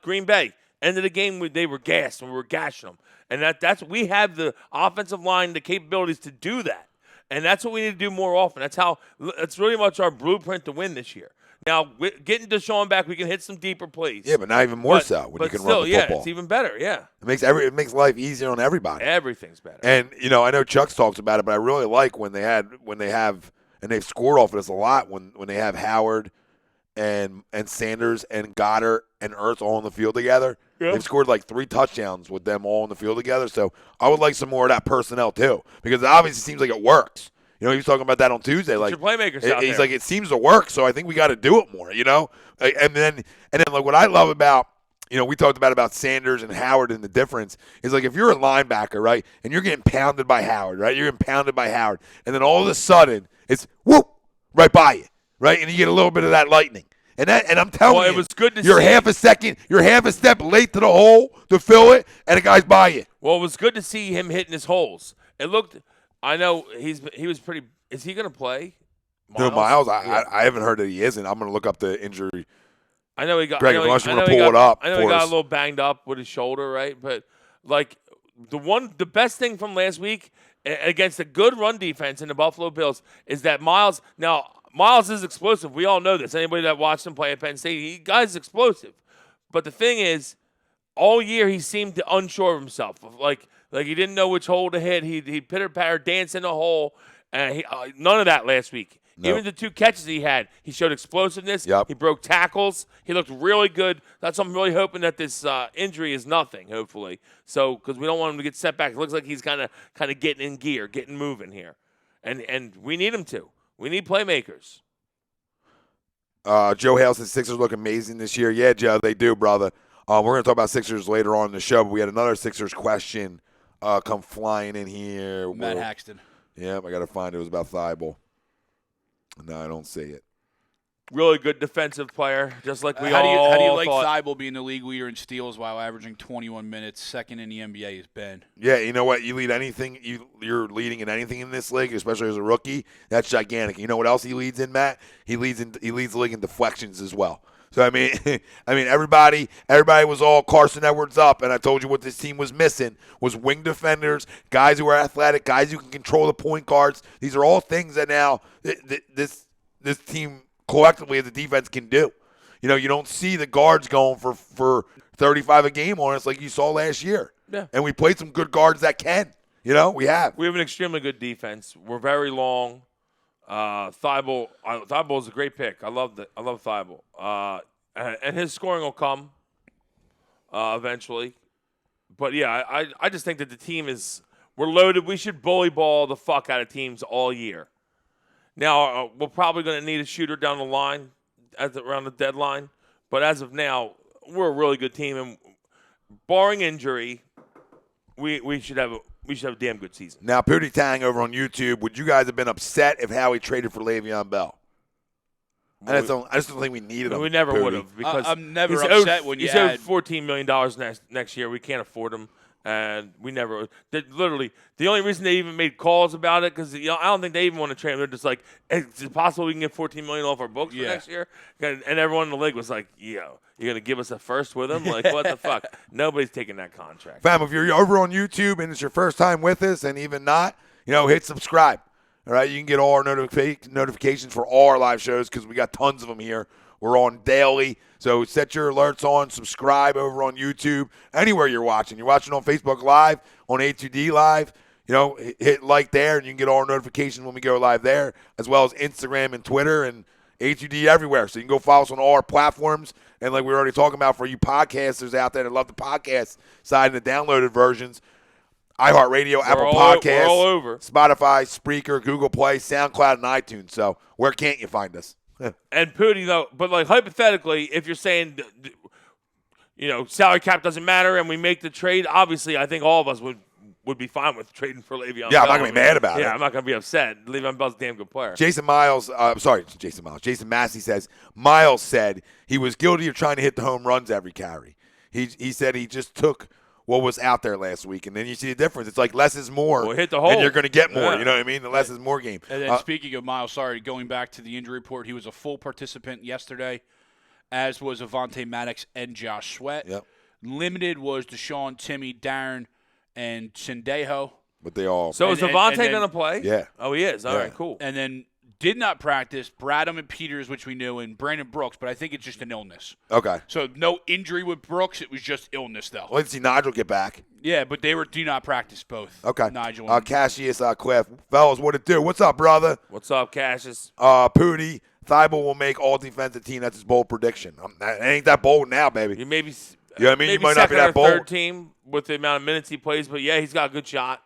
Green Bay. End of the game, they were gassed and we were gashing them. And we have the offensive line, the capabilities to do that. And that's what we need to do more often. That's really much our blueprint to win this year. Now, getting DeSean back, we can hit some deeper plays. Yeah, but not even more so when you can run the football. Yeah, it's even better, yeah. It makes life easier on everybody. Everything's better. And, I know Chuck's talks about it, but I really like when they've scored off of this a lot, when they have Howard and Sanders and Goddard and Ertz all on the field together. Yeah. They've scored like 3 touchdowns with them all on the field together. So I would like some more of that personnel too, because it obviously seems like it works. He was talking about that on Tuesday. Like, your playmakers out he's there. like, it seems to work, so I think we got to do it more. And then like what I love about, we talked about Sanders and Howard, and the difference is like if you're a linebacker, right, and you're getting pounded by Howard, right, and then all of a sudden it's whoop right by you, right, and you get a little bit of that lightning. And I'm telling you, it was good to you're see. You're half a step late to the hole to fill it, and the guy's by you. Well, it was good to see him hitting his holes. It looked. I know he was pretty. Is he going to play? Miles? No, Miles. I haven't heard that he isn't. I'm going to look up the injury. I know he got. Greg, unless you want to pull it up. I know he got a little banged up with his shoulder, right? But like the best thing from last week against a good run defense in the Buffalo Bills is that Miles. Now Miles is explosive. We all know this. Anybody that watched him play at Penn State, guy's explosive. But the thing is, all year he seemed unsure of himself. Like he didn't know which hole to hit. He pitter-patter, dance in the hole. And none of that last week. No. Even the 2 catches he had, he showed explosiveness. Yep. He broke tackles. He looked really good. That's I'm really hoping that this injury is nothing, hopefully. So, because we don't want him to get set back. It looks like he's kind of getting in gear, getting moving here. And we need him to. We need playmakers. Joe Hale says Sixers look amazing this year. Yeah, Joe, they do, brother. We're going to talk about Sixers later on in the show, but we had another Sixers question come flying in here. Matt Haxton. Yeah, I got to find it. It was about Thibault. No, I don't see it. Really good defensive player, just like we how all do you like thought. Thibault being the league leader in steals while averaging 21 minutes? Second in the NBA is Ben. Yeah, you know what? You lead anything. You're leading in anything in this league, especially as a rookie. That's gigantic. You know what else he leads in, Matt? He leads the league in deflections as well. So I mean, everybody was all Carson Edwards up, and I told you what this team was missing was wing defenders, guys who are athletic, guys who can control the point guards. These are all things that now this team collectively as a defense can do. You don't see the guards going for 35 a game on us like you saw last year. Yeah. And we played some good guards that can. We have. We have an extremely good defense. We're very long. Thibault is a great pick. I love Thibault. And his scoring will come eventually. But yeah, I just think that the team we're loaded. We should bully ball the fuck out of teams all year. Now we're probably going to need a shooter down the line around the deadline. But as of now, we're a really good team, and barring injury, we should have a damn good season. Now, Pootie Tang over on YouTube, would you guys have been upset if Howie traded for Le'Veon Bell? I just don't think we needed him. We never would have, because I'm never upset when you he's owed $14 million next year. We can't afford him, and we never. Literally, the only reason they even made calls about it, because I don't think they even want to trade him. They're just like, is it possible we can get $14 million off our books for next year? And everyone in the league was like, yo, you're going to give us a first with him? Like, what the fuck? Nobody's taking that contract. Fam, if you're over on YouTube and it's your first time with us, and even not, hit subscribe. All right, you can get all our notifications for all our live shows, because we got tons of them here. We're on daily, so set your alerts on. Subscribe over on YouTube, anywhere you're watching. You're watching on Facebook Live, on A2D Live. Hit like there, and you can get all our notifications when we go live there, as well as Instagram and Twitter and A2D everywhere. So you can go follow us on all our platforms. And like we were already talking about, for you podcasters out there that love the podcast side and the downloaded versions, iHeartRadio, Apple Podcasts, we're all over. Spotify, Spreaker, Google Play, SoundCloud, and iTunes. So where can't you find us? And Pootie, though, but like hypothetically, if you're saying, salary cap doesn't matter and we make the trade, obviously I think all of us would be fine with trading for Le'Veon Bell. Yeah, I'm not going to be mad about it. Yeah, I'm not going to be upset. Le'Veon Bell's a damn good player. Jason Massey says, Miles said he was guilty of trying to hit the home runs every carry. He said he just took what was out there last week, and then you see the difference. It's like less is more, hit the hole, and you're going to get more. Yeah. You know what I mean? The less is more game. And then speaking of Miles, going back to the injury report, he was a full participant yesterday, as was Avonte Maddox and Josh Sweat. Yep. Limited was DeSean, Timmy, Darren, and Sendejo. But they all. So is Avonte going to play? Yeah. Oh, he is. All right, cool. And then did not practice Bradham and Peters, which we knew, and Brandon Brooks, but I think it's just an illness. Okay. So no injury with Brooks. It was just illness, though. Let's see Nigel get back. Yeah, but they do not practice both. Okay. Nigel and Cassius, Cliff. Fellas, what it do? What's up, brother? What's up, Cassius? Pooty. Thibault will make all defensive team. That's his bold prediction. It ain't that bold now, baby. You maybe, You know what I mean? maybe You might not be second or that bold. third team with the amount of minutes he plays, but yeah, he's got a good shot.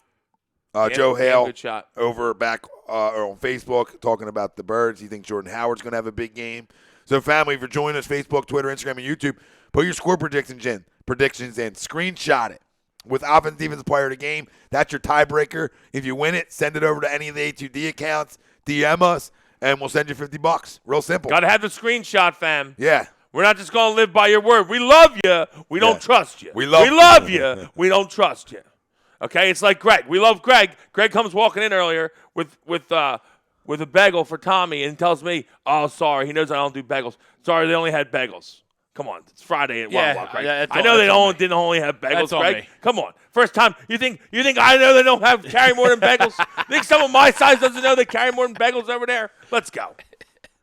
Joe Hale good shot. over back on Facebook talking about the Birds. He thinks Jordan Howard's going to have a big game. So, family, if you're joining us, Facebook, Twitter, Instagram, and YouTube, put your score predictions in. Screenshot it with offense, defensive player of the game. That's your tiebreaker. If you win it, send it over to any of the A2D accounts, DM us, and we'll send you $50. Real simple. Got to have the screenshot, fam. Yeah. We're not just going to live by your word. We love you. We don't trust you. We love you. We don't trust you. Okay? It's like Greg. We love Greg. Greg comes walking in earlier with a bagel for Tommy and tells me, oh, sorry. He knows I don't do bagels. Sorry, they only had bagels. Come on. It's Friday at Wawa, Greg. Yeah, I know they didn't only have bagels, That's on Greg. me. Come on. First time. You think I know they don't carry more than bagels? You think someone my size doesn't know they carry more than bagels over there? Let's go.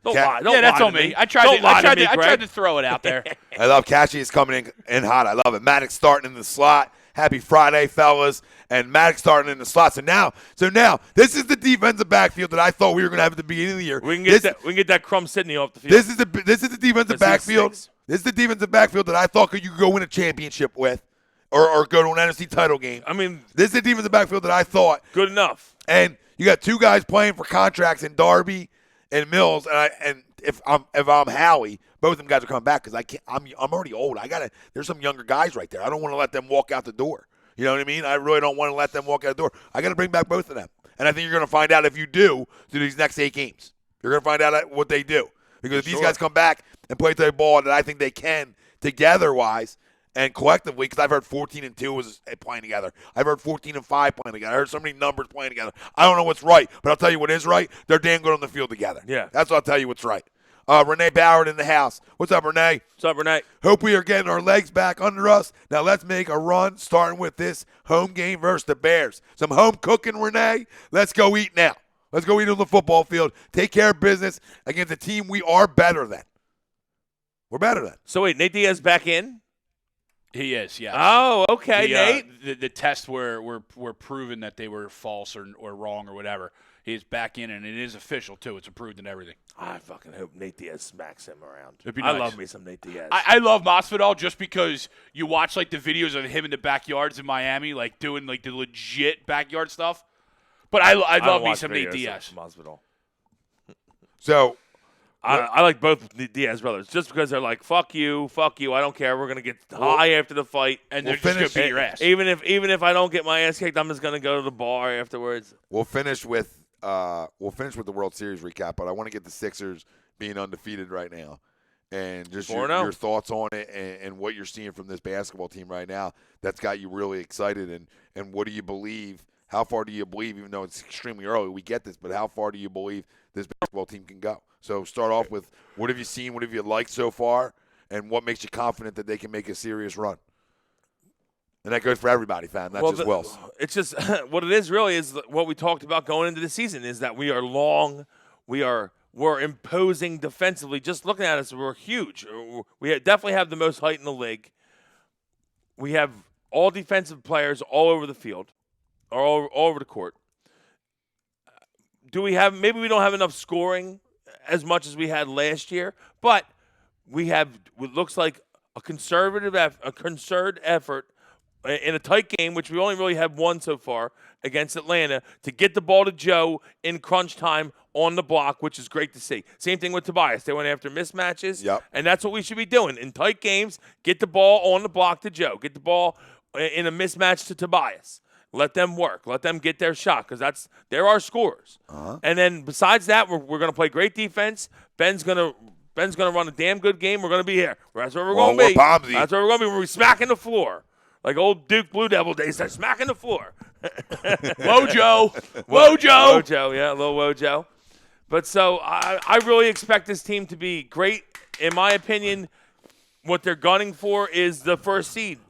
Don't lie. Don't that's lie on to me. me. I tried to Greg. throw it out there. I love Cassius coming in hot. I love it. Maddox starting in the slot. Happy Friday, fellas. And Maddox starting in the slot. So now, this is the defensive backfield that I thought we were going to have at the beginning of the year. We can get that Crumb Sidney off the field. This is the defensive backfield. This is the defensive backfield that I thought you could go win a championship with, or go to an NFC title game. I mean, this is the defensive backfield that I thought good enough. And you got two guys playing for contracts in Darby and Mills, and if I'm Howie, both of them guys are coming back because I'm already old. There's some younger guys right there. I don't want to let them walk out the door. You know what I mean? I really don't want to let them walk out the door. I got to bring back both of them. And I think you're going to find out if you do through these next 8 games. You're going to find out what they do. Because if these guys come back and play the ball that I think they can together-wise and collectively, because I've heard 14-2 was playing together. I've heard 14-5 playing together. I heard so many numbers playing together. I don't know what's right, but I'll tell you what is right. They're damn good on the field together. Yeah. That's what I'll tell you what's right. Renee Ballard in the house. What's up, Renee? What's up, Renee? Hope we are getting our legs back under us. Now let's make a run, starting with this home game versus the Bears. Some home cooking, Renee. Let's go eat now. Let's go eat on the football field. Take care of business against a team we are better than. We're better than. So wait, Nate Diaz back in? He is, yes. Oh, okay, Nate. The tests were proven that they were false or wrong or whatever. He's back in, and it is official, too. It's approved and everything. I fucking hope Nate Diaz smacks him around. It'd be I nice. love me some Nate Diaz. I love Masvidal just because you watch like the videos of him in the backyards in Miami, like doing like the legit backyard stuff. But I love me some Nate Diaz. Masvidal. So I like both Diaz brothers just because they're like, fuck you, I don't care. We're gonna get high after the fight, and they're just gonna beat your ass. Even if I don't get my ass kicked, I'm just gonna go to the bar afterwards. We'll finish with the World Series recap, but I want to get the Sixers being undefeated right now, and just your thoughts on it and what you're seeing from this basketball team right now. That's got you really excited, and what do you believe? How far do you believe? Even though it's extremely early, we get this, but how far do you believe this basketball team can go? So start off with what have you seen, what have you liked so far, and what makes you confident that they can make a serious run? And that goes for everybody, fam, not just Wills. It's just what it is really is what we talked about going into the season is that we are long, we're imposing defensively. Just looking at us, we're huge. We definitely have the most height in the league. We have all defensive players all over the field, or all over the court. Maybe we don't have enough scoring as much as we had last year, but we have what looks like a concerted effort in a tight game, which we only really have one so far against Atlanta, to get the ball to Joe in crunch time on the block, which is great to see. Same thing with Tobias. They went after mismatches, and that's what we should be doing. In tight games, get the ball on the block to Joe. Get the ball in a mismatch to Tobias. Let them work. Let them get their shot because they're our scorers. And then besides that, we're going to play great defense. Ben's going to run a damn good game. We're going to be here. That's where we're going to be. That's where we're going to be. We're smacking the floor. Like old Duke Blue Devil days. They're smacking the floor. Wojo. Wojo, yeah, a little Wojo. But so I really expect this team to be great. In my opinion, what they're gunning for is the first seed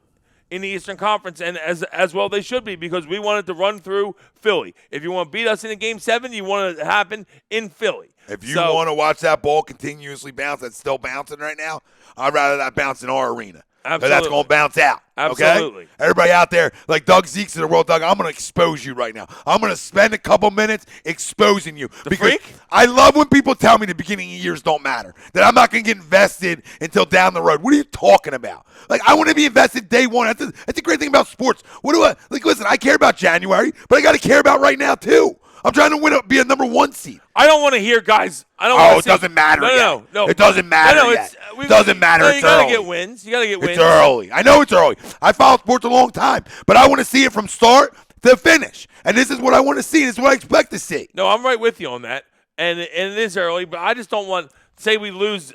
in the Eastern Conference, and as well they should be, because we wanted to run through Philly. If you want to beat us in a Game 7, you want it to happen in Philly. If you want to watch that ball continuously bounce, that's still bouncing right now, I'd rather that bounce in our arena. Absolutely. But that's going to bounce out. Absolutely. Okay? Everybody out there, like Doug Zeeks of the world, Doug, I'm going to expose you right now. I'm going to spend a couple minutes exposing you. The because freak? I love when people tell me the beginning of years don't matter, that I'm not going to get invested until down the road. What are you talking about? Like, I want to be invested day one. That's a great thing about sports. Listen, I care about January, but I got to care about right now, too. I'm trying to be a number 1 seed. I don't want to hear guys. It doesn't matter. No. It doesn't matter yet. It doesn't matter. You got to get wins. You got to get wins. It's early. I know it's early. I followed sports a long time, but I want to see it from start to finish. And this is what I want to see. This is what I expect to see. No, I'm right with you on that. And it is early, but I just don't want, say we lose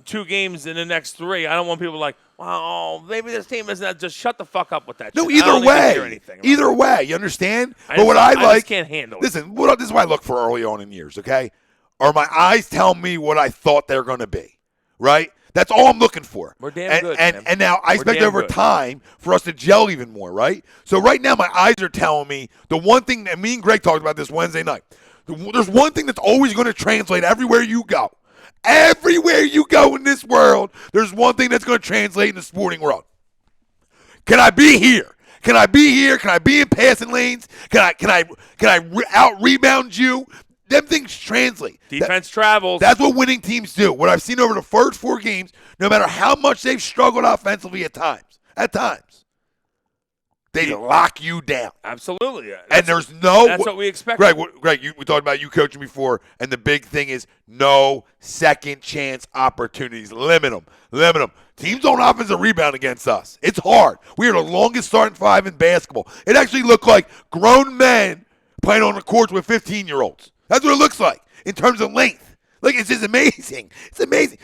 2 games in the next 3. I don't want people like, well, maybe this team isn't that. Just shut the fuck up with that. No, shit. either way. Either way, you understand? I just can't handle it. Listen, this is what I look for early on in years, okay? Are my eyes telling me what I thought they're going to be, right? That's all I'm looking for. We're damn good, and now I expect over time for us to gel even more, right? So right now my eyes are telling me the one thing, and me and Greg talked about this Wednesday night, there's one thing that's always going to translate everywhere you go. Everywhere you go in this world, there's one thing that's going to translate in the sporting world. Can I be here? Can I be here? Can I be in passing lanes? Can I out rebound you? Them things translate. Defense travels. That's what winning teams do. What I've seen over the first 4 games, no matter how much they've struggled offensively at times, they lock you down. Absolutely. That's what we expect. Greg, we talked about you coaching before, and the big thing is no second chance opportunities. Limit them. Teams don't offensive rebound against us. It's hard. We are the longest starting 5 in basketball. It actually looked like grown men playing on the courts with 15-year-olds. That's what it looks like in terms of length. Like, it's just amazing. It's amazing.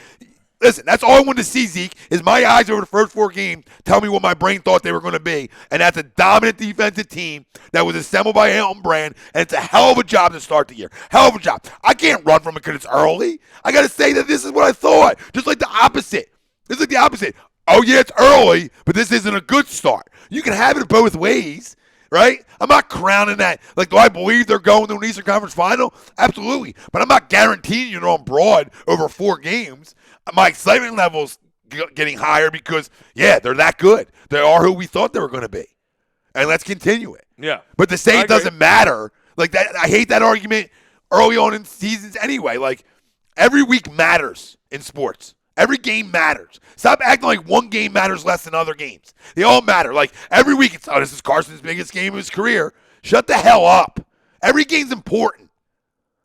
Listen, that's all I wanted to see, Zeke, is my eyes over the first 4 games tell me what my brain thought they were going to be. And that's a dominant defensive team that was assembled by Elton Brand, and it's a hell of a job to start the year. Hell of a job. I can't run from it because it's early. I got to say that this is what I thought. Just like the opposite. It's like the opposite. Oh, yeah, it's early, but this isn't a good start. You can have it both ways. Right? I'm not crowning that. Like, do I believe they're going to an Eastern Conference final? Absolutely. But I'm not guaranteeing you on broad over 4 games. My excitement level's getting higher because, yeah, they're that good. They are who we thought they were going to be. And let's continue it. Yeah. But to say it doesn't matter, like that, I hate that argument early on in seasons anyway. Like, every week matters in sports. Every game matters. Stop acting like one game matters less than other games. They all matter. Like, every week it's, this is Carson's biggest game of his career. Shut the hell up. Every game's important.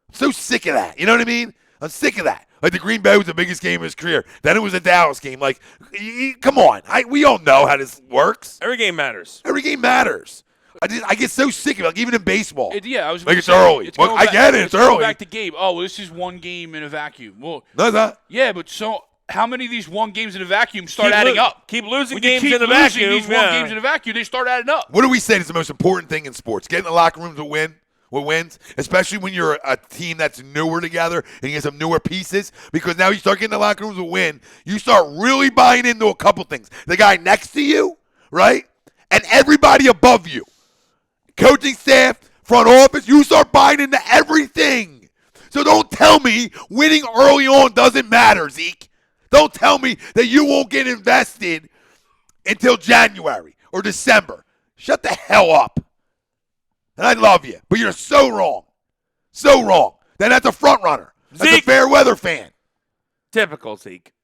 I'm so sick of that. You know what I mean? I'm sick of that. Like, the Green Bay was the biggest game of his career. Then it was a Dallas game. Like, come on. We all know how this works. Every game matters. Every game matters. I get so sick of it, like, even in baseball. I was like, it's early. Look, I get it. It's early. Back to Gabe. Oh, well, this is one game in a vacuum. Well, no, it's not. Yeah, but so how many of these one games in a vacuum start adding up? Keep losing when games you keep in a losing vacuum. These one games in a vacuum, they start adding up. What do we say is the most important thing in sports? Get in the locker room to win. What wins, especially when you're a team that's newer together and you get some newer pieces, because now you start getting the locker rooms to win. You start really buying into a couple things. The guy next to you, right, and everybody above you, coaching staff, front office, you start buying into everything. So don't tell me winning early on doesn't matter, Zeke. Don't tell me that you won't get invested until January or December. Shut the hell up. And I love you, but you're so wrong. So wrong. Then that's a front runner. That's Zeke. A fair weather fan. Typical, Zeke.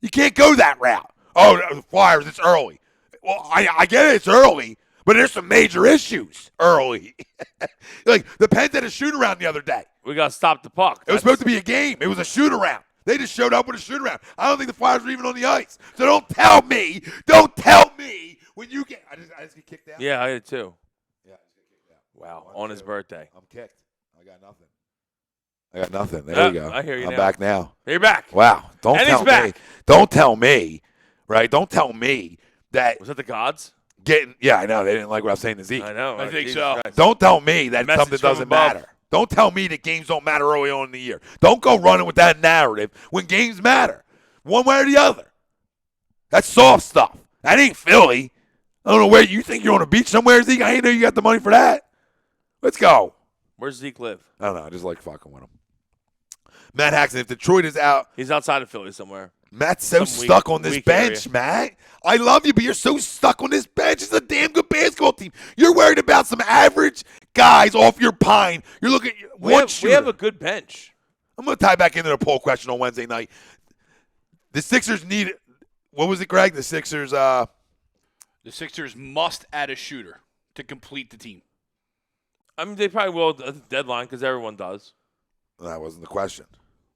You can't go that route. Oh, the Flyers, it's early. Well, I get it, it's early, but there's some major issues early. Like, the Pens had a shoot-around the other day. We got to stop the puck. It was supposed to be a game. It was a shoot-around. They just showed up with a shoot-around. I don't think the Flyers were even on the ice. So don't tell me when you get – I just get kicked out? Yeah, I did too. Yeah, I just get kicked out. Wow, on his birthday. I'm kicked. I got nothing. There you go. I hear you now. I'm back now. You're back. Wow. Don't And tell he's back. me. Don't tell me, right? Don't tell me that Was that the gods? yeah, I know. They didn't like what I was saying to Zeke. I know. I think Jesus so. Christ. Don't tell me that Message something from doesn't above. matter. Don't tell me that games don't matter early on in the year. Don't go running with that narrative when games matter, one way or the other. That's soft stuff. That ain't Philly. I don't know where you think you're on a beach somewhere, Zeke. I ain't know you got the money for that. Let's go. Where's Zeke live? I don't know. I just like fucking with him. Matt Haxton, if Detroit is out, He's outside of Philly somewhere. Matt's so stuck on this bench, area. Matt. I love you, but you're so stuck on this bench. It's a damn good basketball team. You're worried about some average guys off your pine. You're looking at We have a good bench. I'm going to tie back into the poll question on Wednesday night. The Sixers need – what was it, Greg? The Sixers The Sixers must add a shooter to complete the team. I mean, they probably will at the deadline because everyone does. that wasn't the question.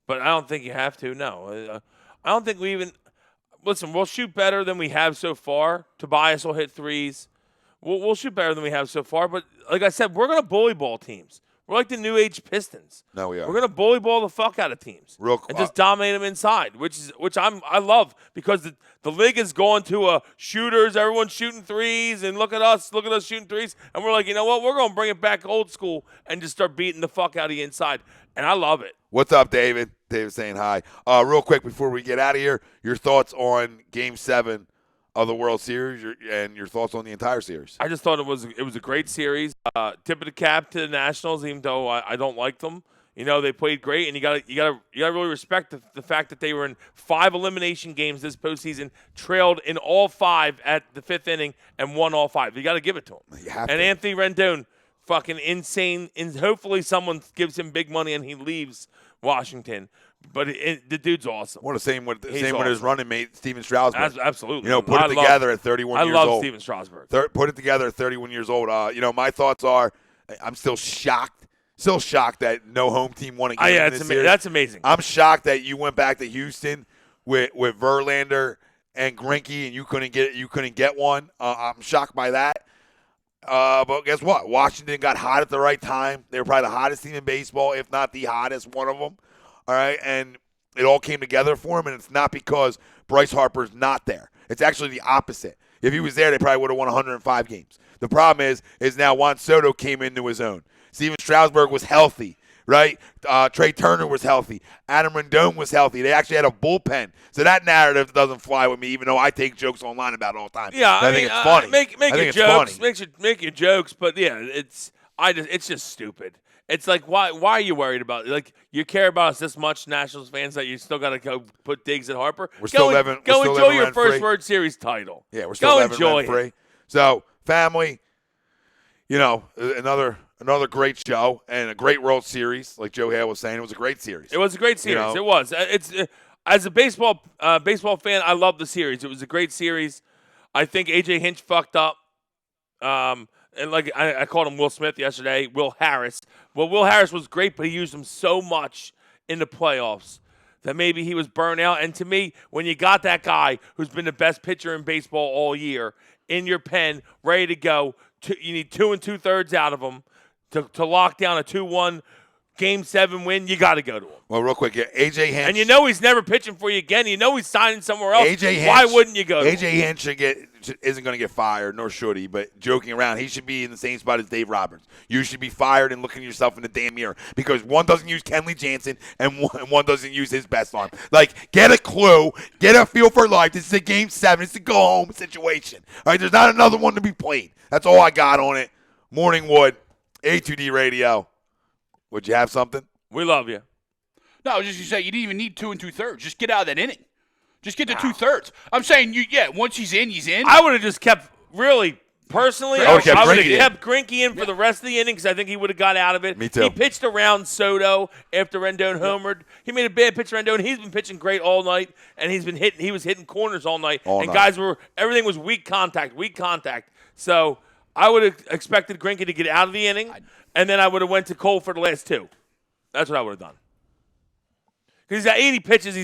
But I don't think you have to, no. I don't think we even – listen, we'll shoot better than we have so far. Tobias will hit threes. We'll shoot better than we have so far. But like I said, we're going to bully ball teams. We're like the New Age Pistons. No, we are. We're going to bully ball the fuck out of teams. And just dominate them inside, which I love because the league is going to shooters. Everyone's shooting threes, and look at us shooting threes. And we're like, you know what? We're going to bring it back old school and just start beating the fuck out of you inside. And I love it. What's up, David? David saying hi. Real quick before we get out of here, your thoughts on Game 7 of the World Series and your thoughts on the entire series. I just thought it was a great series. Tip of the cap to the Nationals, even though I don't like them. You know, they played great, and you gotta really respect the fact that they were in 5 elimination games this postseason, trailed in all 5 at the 5th inning, and won all 5. You got to give it to them. You have and to. Anthony Rendon, fucking insane. And hopefully someone gives him big money and he leaves Washington. But the dude's awesome. Well, the same with He's with his running mate, Steven Strasburg. Absolutely. You know, put it together at 31 years old. I love Steven Strasburg. Put it together at 31 years old. You know, my thoughts are, I'm still shocked that no home team won a game in this series. That's amazing. I'm shocked that you went back to Houston with Verlander and Greinke and you couldn't get one. I'm shocked by that. But guess what? Washington got hot at the right time. They were probably the hottest team in baseball, if not the hottest, one of them. All right, and it all came together for him, and it's not because Bryce Harper's not there. It's actually the opposite. If he was there, they probably would have won 105 games. The problem is now Juan Soto came into his own. Steven Strasburg was healthy, right? Trey Turner was healthy. Adam Rendon was healthy. They actually had a bullpen. So that narrative doesn't fly with me, even though I take jokes online about it all the time. Yeah, I think it's funny. Make your jokes. Funny. Make your jokes, but yeah, it's just stupid. It's like, why are you worried about it? Like, you care about us this much, Nationals fans, that you still got to go put digs at Harper? Go enjoy your first World Series title. Yeah, we're still enjoy rent-free. So, family, you know, another great show and a great World Series. Like Joe Hale was saying, it was a great series. It was a great series. You know? It was. As a baseball fan, I love the series. It was a great series. I think A.J. Hinch fucked up. And like I called him Will Smith yesterday, Will Harris. Well, Will Harris was great, but he used him so much in the playoffs that maybe he was burnt out. And to me, when you got that guy who's been the best pitcher in baseball all year in your pen, ready to go, you need 2 2/3 out of him to lock down a 2-1 Game 7 win. You got to go to him. Well, real quick, A.J. Hinch. And you know he's never pitching for you again. You know he's signing somewhere else. A.J. Hinch, why wouldn't you go to A.J. him? Hinch isn't going to get fired, nor should he, but joking around, he should be in the same spot as Dave Roberts. You should be fired and looking at yourself in the damn mirror because one doesn't use Kenley Jansen and one doesn't use his best arm. Like, get a clue, get a feel for life. This is a Game 7. It's a go-home situation. All right, there's not another one to be played. That's all I got on it. Morningwood, A2D Radio. Would you have something? We love you. No, I was just going to say, you didn't even need 2 2/3. Just get out of that inning. Just get to 2/3. I'm saying, once he's in, he's in. I would have just kept, really, personally, I would've kept I would have Greinke in. kept Greinke in for the rest of the inning because I think he would have got out of it. Me too. He pitched around Soto after Rendon homered. He made a bad pitch to Rendon. He's been pitching great all night, and he was hitting corners all night. Everything was weak contact. So I would have expected Greinke to get out of the inning, and then I would have went to Cole for the last 2. That's what I would have done. Because he's got 80 pitches.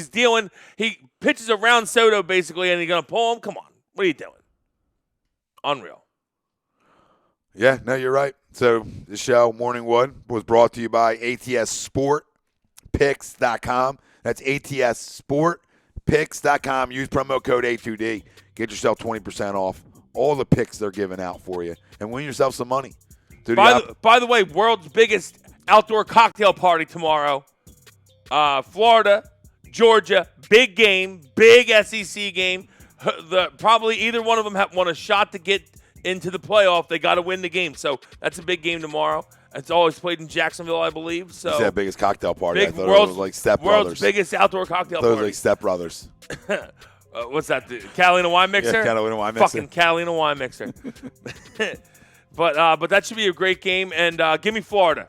He pitches around Soto, basically, and he's going to pull him. Come on. What are you doing? Unreal. Yeah, no, you're right. So the show, Morningwood, was brought to you by ATSSportPicks.com. That's ATSSportPicks.com. Use promo code A2D. Get yourself 20% off all the picks they're giving out for you. And win yourself some money. By the way, world's biggest outdoor cocktail party tomorrow. Florida, Georgia, big game, big SEC game. probably either one of them want a shot to get into the playoff. They got to win the game. So that's a big game tomorrow. It's always played in Jacksonville, I believe. So It's that biggest cocktail party. big I thought world's, it was like Step world's Brothers. biggest outdoor cocktail Those party. like Step Brothers. What's that? The Catalina wine mixer? Yeah, Catalina wine mixer. Fucking Catalina wine mixer. But that should be a great game. And give me Florida.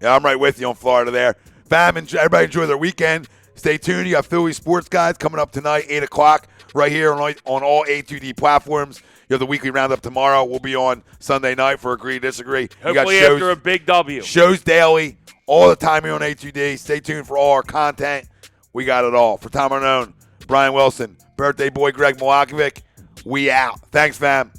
Yeah, I'm right with you on Florida there. Fam, everybody enjoy their weekend. Stay tuned. You got Philly Sports Guys coming up tonight, 8 o'clock, right here on all A2D platforms. You have the weekly roundup tomorrow. We'll be on Sunday night for Agree Disagree. Hopefully after a big W. Shows daily, all the time here on A2D. Stay tuned for all our content. We got it all. For Tom Arnone, Brian Wilson, birthday boy Greg Milakovic, we out. Thanks, fam.